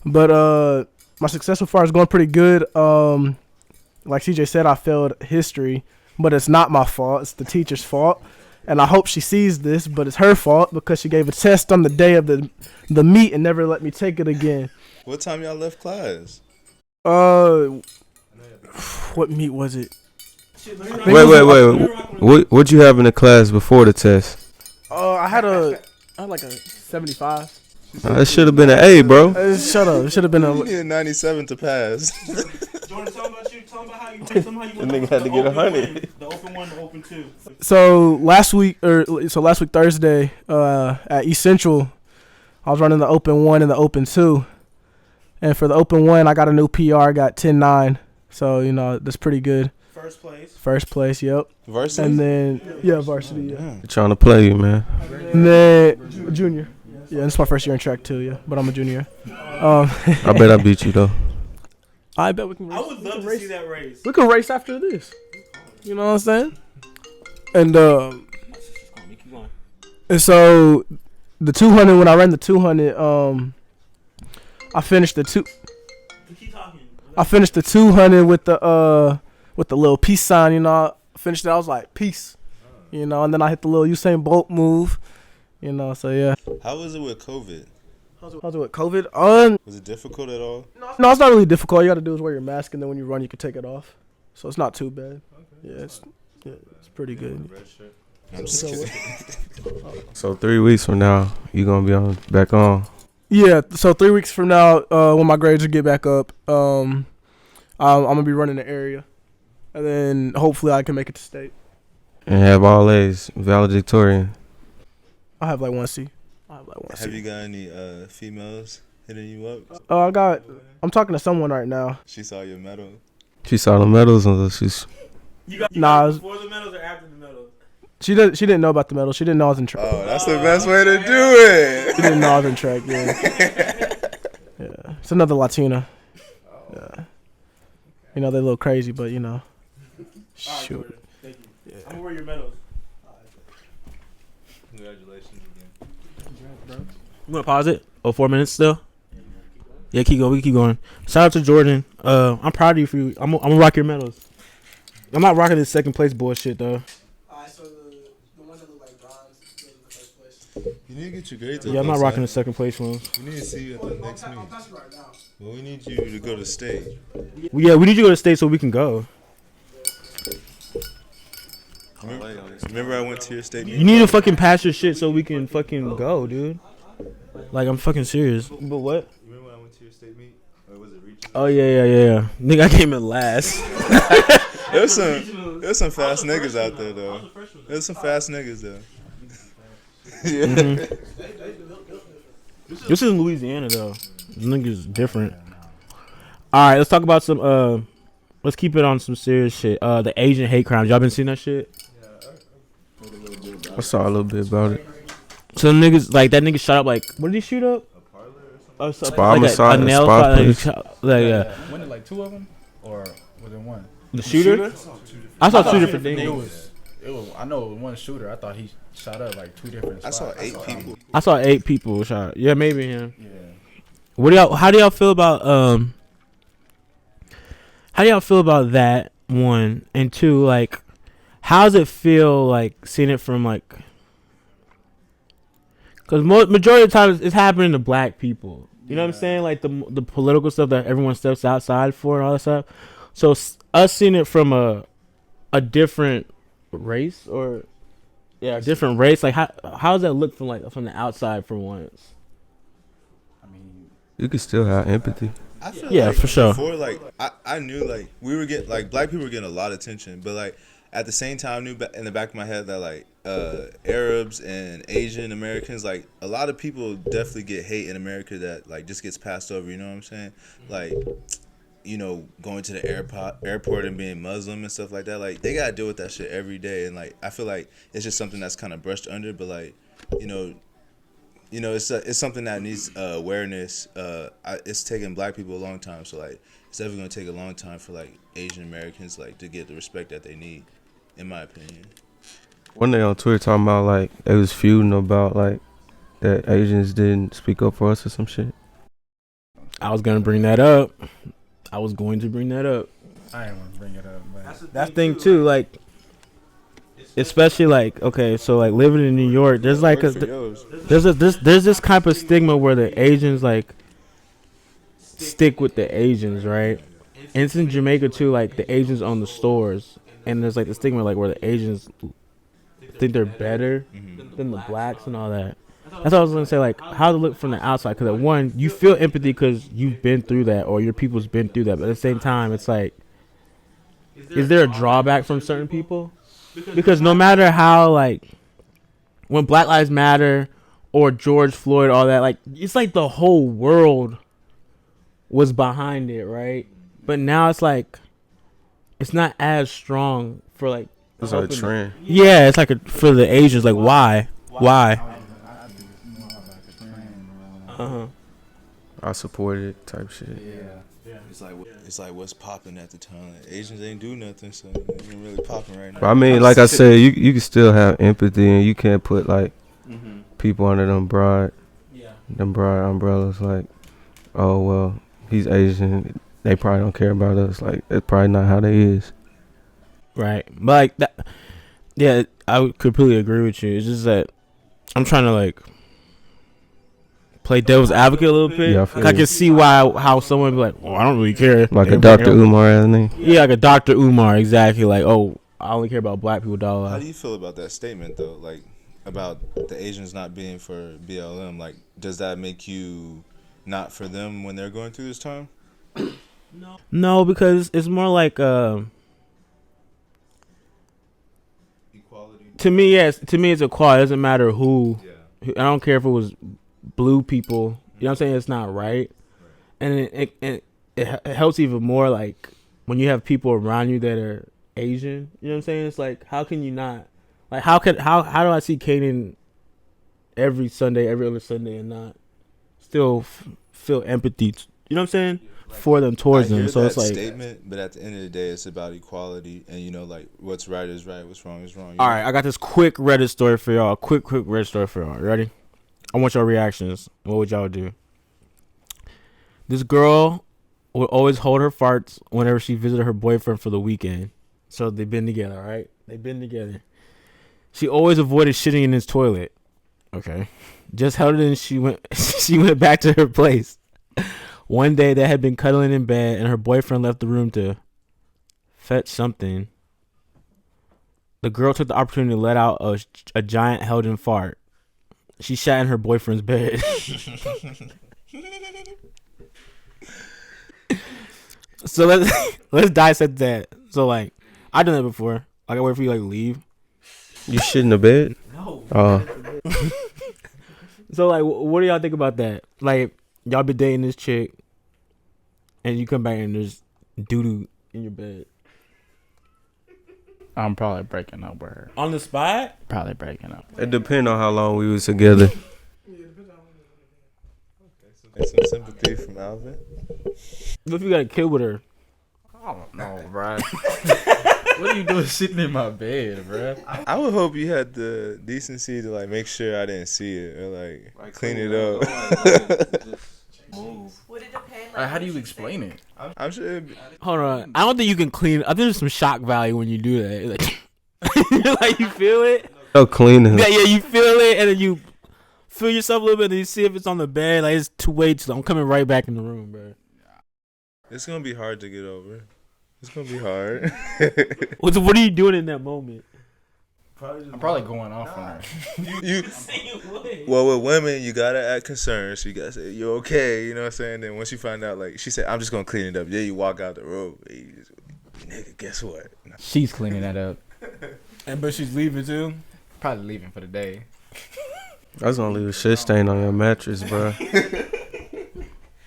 S7: But my success so far is going pretty good. Like CJ said, I failed history, but it's not my fault. It's the teacher's fault. And I hope she sees this, but it's her fault because she gave a test on the day of the meet and never let me take it again.
S2: What time y'all left class?
S7: What meet was it?
S3: Wait. What'd you have in the class before the test?
S7: I had like a 75.
S3: It should have been an A, bro.
S7: Shut up. It should have been
S2: You
S7: a.
S2: needed 97 to pass.
S1: Jordan, tell him about you. Tell him about how you
S3: The nigga had to get 100.
S1: The open one, the open two.
S7: So last week Thursday, at East Central, I was running the open 1 and the open 2, and for the open 1, I got a new PR. I got 10.9. So that's pretty good. First place, yep.
S2: Varsity?
S7: And then varsity, yeah.
S3: Trying to play you, man.
S7: And then junior. Yeah, this is my first year in track too, yeah. But I'm a junior.
S3: I bet I beat you though.
S7: I bet we can race.
S1: I would love to see that race.
S7: We can race after this. You know what I'm saying? And so the 200, when I ran the 200, I finished the 200 with the little peace sign, I finished it. I was like, peace, and then I hit the little Usain Bolt move, so yeah.
S2: How was it with COVID?
S7: How's it with COVID?
S2: Was it difficult at all?
S7: No, it's not really difficult. All you got to do is wear your mask, and then when you run, you can take it off. So it's not too bad. Yeah, it's pretty good.
S2: I'm just kidding.
S3: So 3 weeks from now, you gonna be back on.
S7: Yeah, so 3 weeks from now, when my grades get back up, I'm gonna be running the area, and then hopefully I can make it to state.
S3: And have all A's, valedictorian.
S7: I have like 1C.
S2: Have you got any females hitting you up?
S7: I'm talking to someone right now.
S2: She saw your medal.
S3: She saw the medals and she's.
S7: Nah,
S1: before the medals or after the medals?
S7: She didn't know about the medal. She didn't know I was in track.
S2: Oh, that's the best way to do it.
S7: She didn't know I was in track. Yeah. Yeah. It's another Latina. Yeah. You know they're a little crazy, but you know. Shoot.
S1: Thank you. I'm gonna wear your medals.
S2: Congratulations again.
S1: You wanna pause it? 4 minutes still? Yeah, keep going. We can keep going. Shout out to Jordan. I'm proud of you for you. I'm gonna rock your medals. I'm not rocking this second place bullshit though.
S7: Alright, so the ones that look like bronze is the first place.
S2: You need to get your grades up.
S1: Yeah, I'm not
S2: son.
S1: rocking the second place ones.
S2: We need to see you at the next meeting. Well, we need you to go to state.
S1: Yeah, we need you to go to state so we can go.
S2: Remember I went to your state
S1: You
S2: meeting?
S1: need to fucking pass your shit so we can fucking go, dude. Like, I'm fucking serious. But what?
S2: Remember when I went to your state meet? Or was it regional?
S1: Oh, yeah. Nigga, I came in last.
S2: There's some fast niggas out there though. There's some fast niggas though. Yeah.
S1: Mm-hmm. This is in Louisiana, though. This nigga's different. Alright, let's talk about some, let's keep it on some serious shit. The Asian hate crimes. Y'all been seeing that shit?
S3: I saw a little bit about it.
S1: So niggas, like, that nigga shot up, like, what did he shoot up?
S3: Spa
S1: like
S3: massage,
S1: a nail
S3: spa
S1: spot, like,
S3: place.
S1: like, yeah.
S4: Wasn't it like two of them, or was it one?
S1: The shooter? I saw two different
S4: It
S1: things.
S4: was. I know one shooter. I thought he shot up like two different
S2: I
S4: spots.
S2: saw 8 people.
S1: I saw 8 people shot. Yeah, maybe him.
S4: Yeah.
S1: What do y'all? How do y'all feel about How do y'all feel about that? 1 and 2. Like, how does it feel like seeing it from like? Because majority of the time it's happening to black people. You know what I'm saying? Like the political stuff that everyone steps outside for and all that stuff. So us seeing it from a different race or a different race. Like how does that look from the outside for once?
S4: I mean,
S3: You can still have empathy.
S2: I feel
S1: Yeah,
S2: like
S1: for sure.
S2: Before, like, I knew, like, we were getting, like, black people were getting a lot of attention. But, like, at the same time, I knew in the back of my head that, like, Arabs and Asian Americans, like, a lot of people definitely get hate in America that, like, just gets passed over. You know what I'm saying? Like, you know, going to the airport and being Muslim and stuff like that. Like, they got to deal with that shit every day. And, like, I feel like it's just something that's kind of brushed under. But, like, you know, it's something that needs awareness. It's taken black people a long time, so like it's definitely gonna take a long time for like Asian Americans like to get the respect that they need, in my opinion.
S3: One day on Twitter talking about like they was feuding about like that Asians didn't speak up for us or some shit.
S1: I was gonna bring that up. I
S4: I didn't want to bring it up, but
S1: That thing too, like, especially like, okay, so like living in New York, there's like there's this type of stigma where the Asians like stick with the Asians, right? And it's in Jamaica too, like the Asians own the stores, and there's like the stigma like where the Asians think they're better than the blacks and all that. That's what I was gonna say. Like, how to look from the outside, because at one, you feel empathy because you've been through that, or your people's been through that. But at the same time, it's like, is there a drawback from certain people? Because no matter how, like, when Black Lives Matter or George Floyd, all that, like, it's like the whole world was behind it, right? But now it's like, it's not as strong for like.
S3: It's like a trend.
S1: Yeah, it's like for the Asians. Like, why?
S4: I think it's more about the trend.
S3: I support it type shit.
S4: Yeah.
S2: It's like what's popping at the time. Like, Asians ain't do nothing, so it ain't really popping right now.
S3: But I mean, like I said, you can still have empathy, and you can't put like people under them broad umbrellas. Like, oh well, he's Asian. They probably don't care about us. Like, that's probably not how they is.
S1: Right. But like that. Yeah, I would completely agree with you. It's just that I'm trying to like play devil's advocate a little bit.
S3: Yeah,
S1: I can see how someone would be like, "Oh, I don't really care."
S3: Like a
S1: And-
S3: Dr. Umar, isn't he?
S1: Yeah, like a Dr. Umar, exactly. Like, oh, I only care about black people.
S2: How
S1: Dollar.
S2: do you feel about that statement though? Like, about the Asians not being for BLM, like, does that make you not for them when they're going through this time?
S1: No, because it's more like
S2: Equality.
S1: to me, yes. To me, it's equality. It doesn't matter who.
S2: Yeah.
S1: I don't care if it was blue people. You know what I'm saying? It's not right. And it helps even more like when you have people around you that are Asian. You know what I'm saying? It's like, how can you not? Like, how do I see Khanion every Sunday, every other Sunday, and not still feel empathy? You know what I'm saying? For them, towards them. So it's like
S2: statement, but at the end of the day, it's about equality, and like what's right is right, what's wrong is wrong.
S1: All right, I got this quick Reddit story for y'all. Quick Reddit story for y'all. Ready? I want your reactions. What would y'all do? This girl would always hold her farts whenever she visited her boyfriend for the weekend. So they've been together, right? They've been together. She always avoided shitting in his toilet. Okay. Just held it and she went back to her place. One day they had been cuddling in bed and her boyfriend left the room to fetch something. The girl took the opportunity to let out a giant held-in fart. She shat in her boyfriend's bed. So let's dissect that. So like, I've done that before. Like, I wait for you like leave.
S3: You shit in the bed?
S1: No.
S3: Oh.
S1: So like, what do y'all think about that? Like, y'all been dating this chick, and you come back and there's doo doo in your bed
S5: I'm probably breaking up with her.
S1: on the spot.
S5: Probably breaking up.
S3: It depends on how long we was together.
S2: And some sympathy from Alvin.
S1: What if you got a kid with her?
S5: I don't know, bro. What are you doing sitting in my bed, bro?
S2: I would hope you had the decency to like make sure I didn't see it or like clean it up.
S6: Would it depend?
S5: How do you explain it?
S2: I'm sure.
S1: Hold on. I don't think you can clean. I think there's some shock value when you do that. Like, like you feel it.
S3: No cleaning.
S1: Yeah, you feel it, and then you feel yourself a little bit, and you see if it's on the bed. Like, it's too late. I'm coming right back in the room, bro.
S2: It's gonna be hard to get over. It's gonna be hard.
S1: What are you doing in that moment?
S5: I'm probably going off on her.
S2: Well, with women, you gotta act concerned. So you gotta say, "You okay?" You know what I'm saying? Then once you find out, like she said, "I'm just gonna clean it up." Yeah, you walk out the room. You just, nigga, guess what?
S5: She's cleaning that up.
S1: But she's leaving too.
S5: Probably leaving for the day.
S3: I was gonna leave a shit stain on your mattress, bro.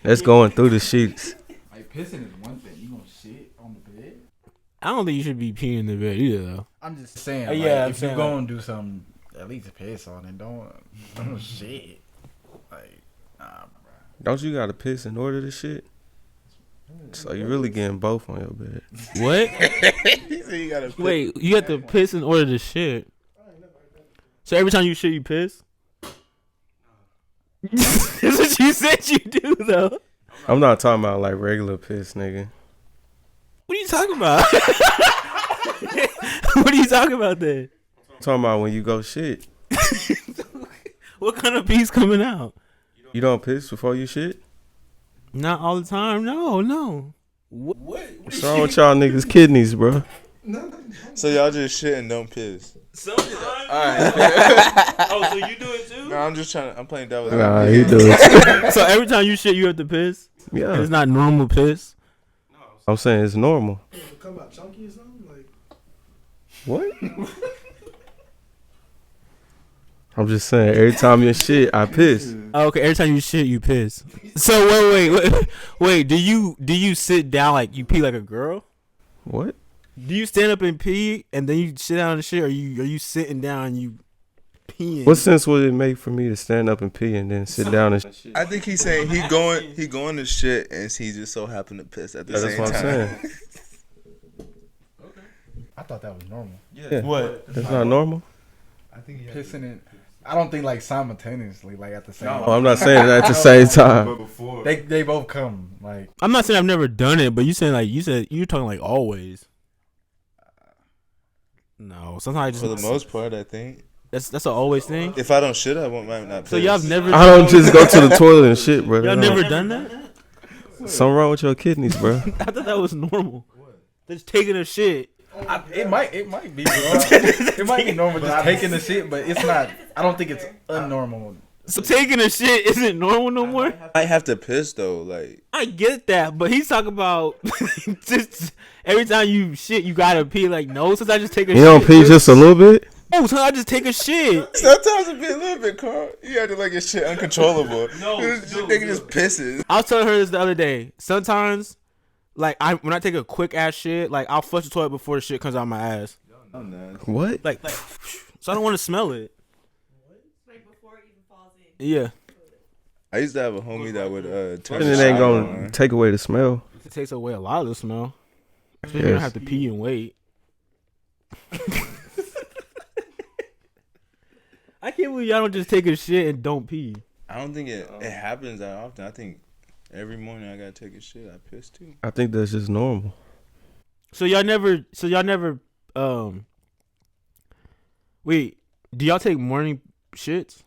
S3: That's going through the sheets.
S5: Like, pissing is one thing. You gonna shit on the bed?
S1: I don't think you should be peeing in the bed either, though.
S5: I'm just saying.
S1: Yeah,
S5: Like,
S1: I'm
S5: if
S1: saying,
S5: you're gonna do something, at least piss on it. Don't shit. Like, nah, bro.
S3: Don't you gotta piss in order to shit? So you really getting both on your bed.
S1: What?
S2: He said you gotta.
S1: Wait, you have to piss in order to shit. So every time you shit, you piss? That's what you said you do, though.
S3: I'm not talking about like regular piss, nigga.
S1: What are you talking about? What are you talking about then?
S3: I'm talking about when you go shit.
S1: What kind of pee's coming out?
S3: You don't piss before you shit?
S1: Not all the time. No. What?
S3: What's wrong with y'all niggas' kidneys, bro?
S2: So y'all just shit and don't piss.
S1: Sometimes.
S2: Alright.
S1: Oh, so you do it too?
S2: No, I'm just trying. I'm playing devil's
S3: Nah,
S2: advocate.
S3: he do it.
S1: So every time you shit, you have to piss?
S3: Yeah.
S1: It's not normal piss?
S3: I'm saying it's normal.
S7: Come out chunky or something? Like,
S3: What? I'm just saying, every time you shit, I piss.
S1: Oh, okay, every time you shit, you piss. So wait. Do you sit down like you pee like a girl?
S3: What?
S1: Do you stand up and pee and then you sit down and shit, or are you sitting down and you peeing?
S3: What sense would it make for me to stand up and pee and then sit down and shit?
S2: I think he's saying he going to shit and he just so happened to piss at the
S3: That's
S2: same
S3: what I'm
S2: time.
S3: saying.
S5: I thought that was normal.
S3: Yeah.
S1: What?
S3: That's not normal?
S5: I think pissing it. I don't think like simultaneously, like at the same.
S3: Oh, I'm not saying that at the same time.
S5: They both come like.
S1: I'm not saying I've never done it, but you said you're talking like always. No, sometimes
S2: For the most part, I think.
S1: That's an always thing.
S2: If I don't shit, I might not piss.
S1: So y'all never.
S3: I don't just go to the toilet and shit, bro.
S1: Y'all never done that?
S3: Something wrong with your kidneys, bro.
S1: I thought that was normal. Just taking a shit.
S4: It might be, bro. It might be normal just taking the shit, but it's not. I don't think it's unnormal.
S1: So taking a shit isn't normal no more?
S2: I have to piss though, like.
S1: I get that, but he's talking about just every time you shit, you gotta pee. Like, no, since I just take a shit.
S3: You don't pee just a little bit?
S1: Oh, so I just take a shit.
S2: Sometimes it be a little bit, Carl. You have to like your shit uncontrollable.
S1: No,
S2: nigga just pisses.
S1: I was telling her this the other day. Sometimes, like, when I take a quick ass shit, like, I'll flush the toilet before the shit comes out my ass.
S3: What?
S1: Like so I don't want to smell it.
S6: Like before it even falls in.
S1: Yeah.
S2: I used to have a homie that would turn
S3: And
S2: the
S3: it ain't
S2: shower
S3: gonna
S2: on.
S3: take away the smell.
S1: It takes away a lot of the smell. Especially if you don't have to pee and wait. I can't believe y'all don't just take a shit and don't pee.
S2: I don't think it happens that often. I think every morning I gotta take a shit. I piss too.
S3: I think that's just normal.
S1: So y'all never wait, do y'all take morning shits?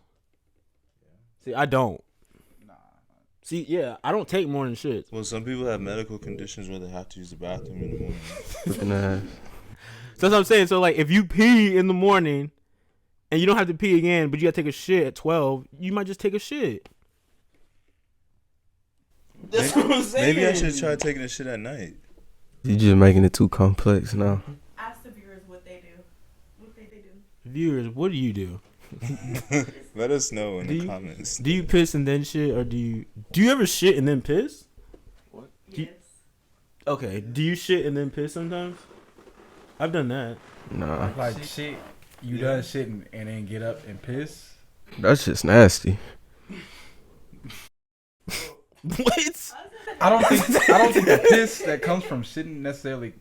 S1: See, I don't. See, yeah, I don't take morning shits.
S2: Well, some people have medical conditions where they have to use the bathroom in the morning.
S3: Looking at
S1: So that's what I'm saying. So, like, if you pee in the morning and you don't have to pee again, but you got to take a shit at 12, you might just take a shit. That's what I'm saying.
S2: Maybe I should try taking a shit at night.
S3: you just making it too complex now.
S6: Ask the viewers what they do. What they do.
S1: Viewers, what do you do?
S2: Let us know in the comments.
S1: Do you piss and then shit, or do you ever shit and then piss?
S6: Yes.
S1: Okay, do you shit and then piss sometimes? I've done that.
S3: Nah,
S4: Like shit, you done shitting and then get up and piss.
S3: that's just nasty.
S1: What?
S4: I don't think the piss that comes from shitting necessarily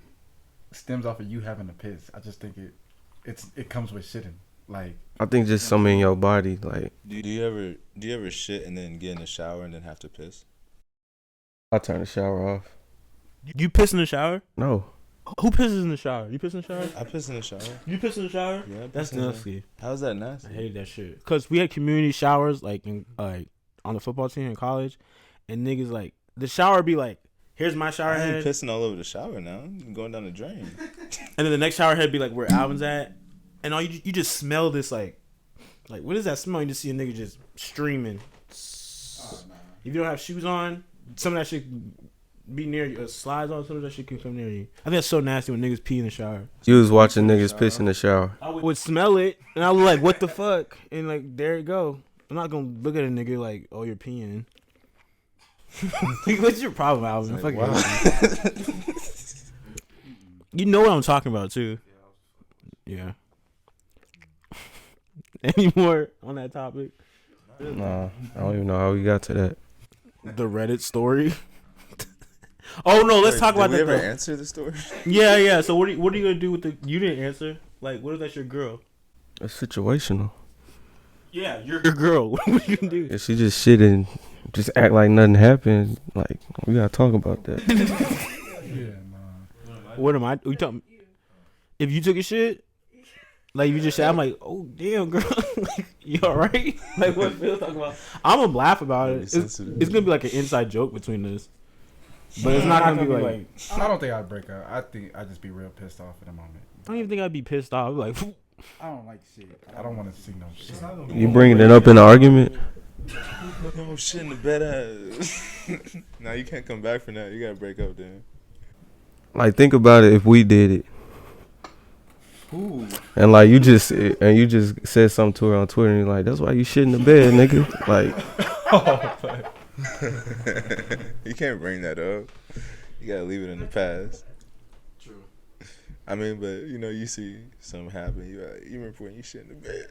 S4: stems off of you having to piss. I just think it comes with shitting. Like,
S3: I think just something in your body, like
S2: Do you ever shit and then get in the shower and then have to piss?
S3: I turn the shower off.
S1: You piss in the shower?
S3: No,
S1: Who pisses in the shower? You piss in the shower?
S2: I piss in the shower.
S1: You piss in the shower?
S2: Yeah, I
S1: That's
S2: piss in the-
S1: nasty.
S2: How's that
S1: I
S2: nasty?
S1: hate that shit. Cause we had community showers like on the football team in college, and niggas like the shower be like, here's my shower
S2: I ain't
S1: head,
S2: pissing all over the shower now. I'm going down the drain.
S1: and then the next shower head be like where Alvin's at, and all you just smell this like what is that smell? You just see a nigga just streaming. If you don't have shoes on, some of that shit be near you. Slides on, some of that shit can come near you. I think that's so nasty when niggas pee in the shower.
S3: you was watching niggas piss in the shower.
S1: I would smell it, and I was like, what the fuck? And like, there it go. I'm not gonna look at a nigga like, oh, you're peeing. What's your problem, Alvin?
S2: Like,
S1: Fuck
S2: wow.
S1: you know what I'm talking about, too. Yeah. Any more on that topic?
S3: Nah, I don't even know how we got to that.
S1: The Reddit story. Oh no, let's talk about
S2: Did we
S1: that.
S2: ever
S1: Though.
S2: answer the story?
S1: Yeah. So what are you gonna do with the? You didn't answer. Like, what if that's your girl?
S3: It's situational.
S1: Yeah, your girl. What are you gonna do?
S3: If she just shit and just act like nothing happened, like we gotta talk about that.
S4: yeah, nah.
S1: What am I? We talking? If you took a shit, like you just said, I'm like, oh damn, girl, like, you alright? Like what Phil talking about? I'm gonna laugh about it. It's gonna be like an inside joke between us, but it's not gonna be like.
S4: I don't think I'd break up. I think I'd just be real pissed off in a moment.
S1: I don't even think I'd be pissed off. I'd be like,
S4: I don't like shit. I don't want to see no shit.
S3: You bringing it up in an argument?
S2: Oh shit in the bed ass. Nah, you can't come back from that. You gotta break up then.
S3: Like think about it. If we did it, and like you just said something to her on Twitter, and you're like, "That's why you shit in the bed, nigga." Like,
S2: You can't bring that up. You gotta leave it in the past.
S1: True.
S2: I mean, but you see something happen. You remember when you shit in the bed.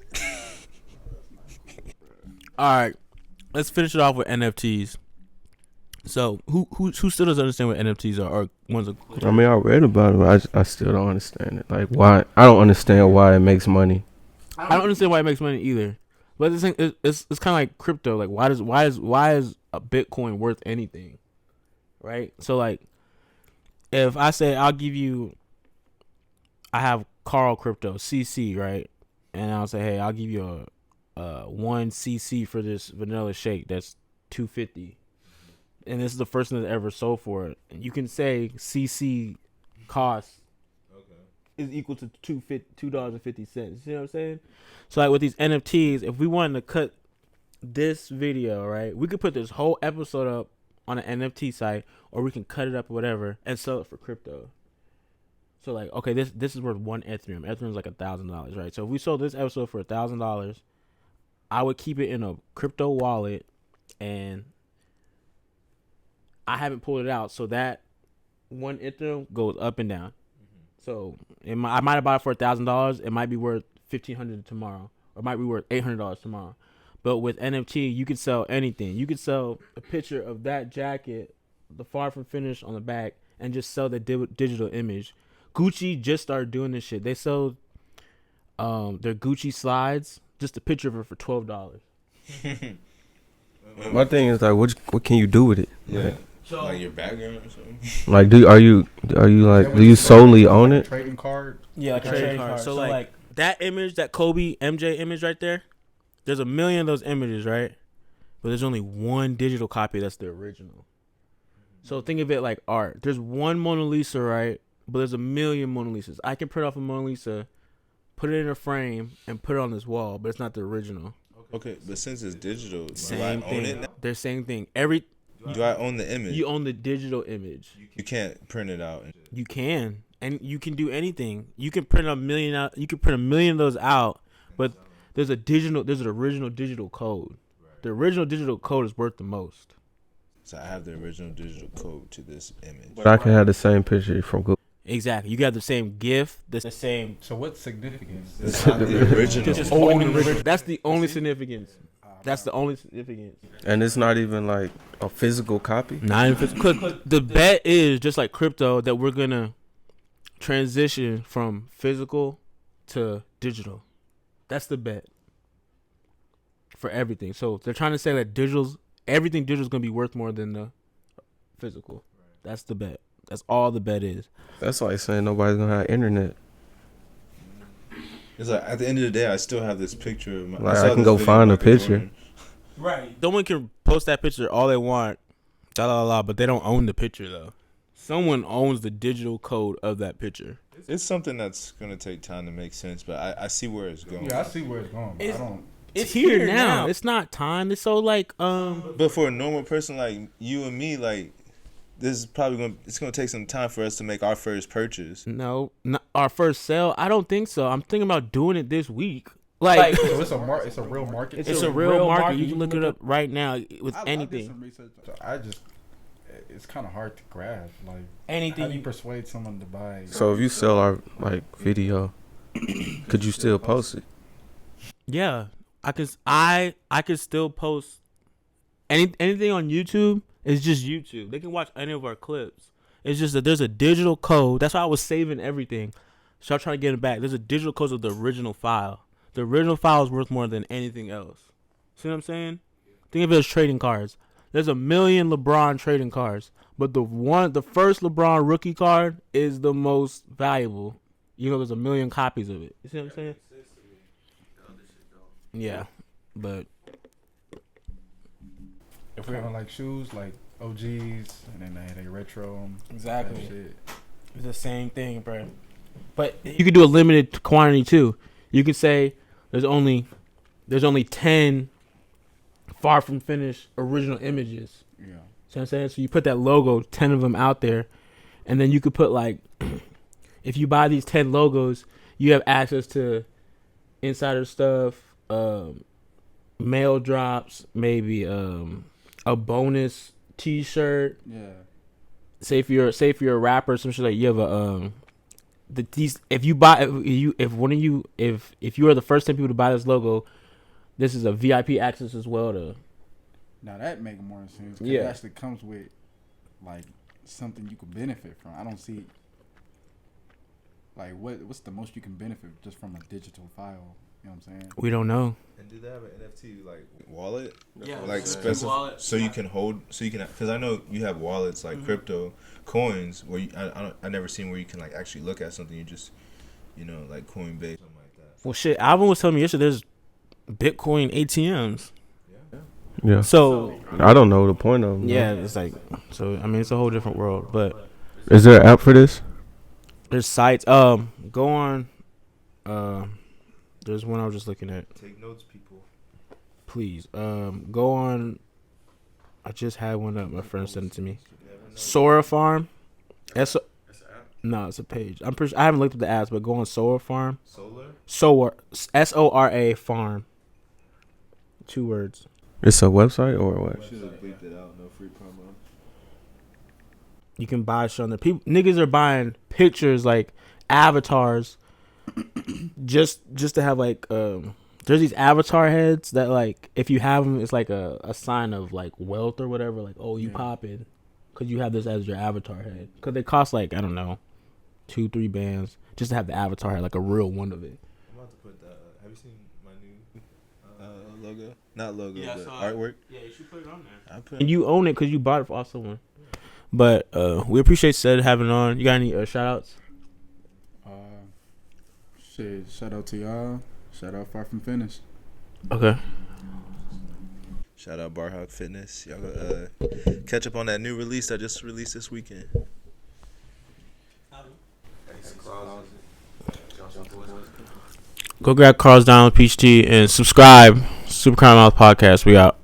S1: all right, let's finish it off with NFTs. So who still doesn't understand what NFTs are, or ones of?
S3: I mean, I read about it, but I still don't understand it. Like, why? I don't understand why it makes money.
S1: I don't understand why it makes money either. But it's kind of like crypto. Like why is a Bitcoin worth anything, right? So like, if I say I have Carl Crypto CC, right, and I'll say, hey, I'll give you a 1 CC for this vanilla shake that's $250, and this is the first thing that ever sold for it. And you can say CC costs is equal to $2.50. You see what I'm saying? So like with these NFTs, if we wanted to cut this video, right, we could put this whole episode up on an NFT site, or we can cut it up or whatever and sell it for crypto. So like, okay, this is worth one Ethereum. Ethereum's like $1,000, right? So if we sold this episode for $1,000, I would keep it in a crypto wallet, and I haven't pulled it out, so that one Ethereum goes up and down. So I might have bought it for $1,000. It might be worth $1,500 tomorrow, or it might be worth $800 tomorrow. But with NFT, you can sell anything. You could sell a picture of that jacket, the far from finished on the back, and just sell the digital image. Gucci just started doing this shit. They sold their Gucci slides, just a picture of it for $12.
S3: My thing is like, what can you do with it?
S2: Yeah. So, like your background or something.
S3: Like, do you solely own it?
S4: Trading card.
S1: Yeah, like a trading card. So like that image, that Kobe MJ image right there. There's a million of those images, right? But there's only one digital copy that's the original. So think of it like art. There's one Mona Lisa, right? But there's a million Mona Lisas. I can print off a Mona Lisa, put it in a frame, and put it on this wall, but it's not the original.
S2: Okay, but since it's digital,
S1: Same
S2: do I
S1: thing.
S2: own it now?
S1: They're same thing.
S2: Do I own the image?
S1: You own the digital image.
S2: You can't print it out.
S1: You can, and you can do anything. You can print a million out. You can print a million of those out, but there's an original digital code. The original digital code is worth the most.
S2: So I have the original digital code to this image.
S3: But I can have the same picture from Google.
S1: Exactly. You got the same GIF, the same.
S4: So what's significance?
S2: It's not the original.
S1: Just owning the original. That's the only significance. That's the only significance.
S3: And it's not even like a physical copy.
S1: Not even physical. The bet is just like crypto that we're gonna transition from physical to digital. That's the bet for everything. So they're trying to say that everything digital is gonna be worth more than the physical. That's the bet. That's all the bet is.
S3: That's like saying nobody's gonna have internet.
S2: It's like at the end of the day, I still have this picture of my.
S3: Like I can go find a picture.
S1: Right. Someone can post that picture all they want, but they don't own the picture though. Someone owns the digital code of that picture.
S2: It's something that's gonna take time to make sense, but I see where it's going.
S4: Yeah, I see where it's going.
S1: It's here now. It's not time. It's so like
S2: But for a normal person like you and me, like this is probably gonna take some time for us to make our first purchase.
S1: No, not our first sale. I don't think so. I'm thinking about doing it this week. Like
S4: so it's a real market.
S1: It's a real market. You can look it up right now with anything.
S4: I did some research. It's kind of hard to grasp. Like
S1: anything
S4: how do you persuade someone to buy?
S3: So if you sell our like video, could you still post it?
S1: Yeah, I could still post anything on YouTube. It's just YouTube. They can watch any of our clips. It's just that there's a digital code. That's why I was saving everything. So I'm trying to get it back. There's a digital code of the original file. The original file is worth more than anything else. See what I'm saying? Think of it as trading cards. There's a million LeBron trading cards, but the first LeBron rookie card is the most valuable. You know, there's a million copies of it. You see what I'm saying? Yeah, but
S4: if we're on like shoes, like OGs, and then they retro.
S1: Exactly.
S4: Shit.
S1: It's the same thing, bro. But you could do a limited quantity too. You could say there's only 10 far from finished original images.
S4: Yeah.
S1: See what I'm saying? So you put that logo, 10 of them out there, and then you could put like, if you buy these 10 logos, you have access to insider stuff, mail drops, maybe a bonus T-shirt.
S4: Yeah.
S1: Say if you're a rapper or some shit, like you have if you are the first 10 people to buy this logo, this is a VIP access as well to.
S4: Now that makes more sense.
S1: Yeah.
S4: It actually comes with like something you could benefit from. I don't see like what's the most you can benefit just from a digital file. You know what I'm saying?
S1: We don't know.
S2: And do they have an NFT like wallet?
S1: Yeah,
S2: like
S1: specific wallet.
S2: So you can because I know you have wallets like crypto coins where I never seen where you can like actually look at something. You just like Coinbase something like that.
S1: Well, shit. Alvin was telling me yesterday there's Bitcoin ATMs.
S3: Yeah.
S1: So
S3: I don't know the point of them.
S1: Yeah, it's like it's a whole different world. But
S3: is there an app for this?
S1: There's sites. Go on. There's one I was just looking at.
S2: Take notes, people.
S1: Please. Go on. I just had one up. My friend sent it to me. Sora Farm. No, it's a page. I'm pretty. I haven't looked at the ads, but go on Sora Farm. Sora. SORA Farm. 2 words.
S3: It's a website or what?
S2: Should have bleeped it out. No free promo.
S1: You can buy shit on there. People, niggas are buying pictures like avatars, just to have like there's these avatar heads that like if you have them, it's like a sign of like wealth or whatever. Like, oh, you popping because you have this as your avatar head. Because they cost like, I don't know, 2-3 bands just to have the avatar head, like a real one of it.
S2: I'm about to put that. Have you seen my new logo? Not logo, but artwork.
S1: Yeah, you should put it on there.
S2: I put.
S1: And you own it because you bought it for someone. But we appreciate Ced having on. You got any shout outs?
S4: Shit, shout out to y'all. Shout out Far From Finished.
S1: Okay.
S2: Shout out Barhawk Fitness. Y'all catch up on that new release I just released this weekend.
S1: Go grab Carl's Down with Peach Tea and subscribe. Super Crime Mouth Podcast. We out.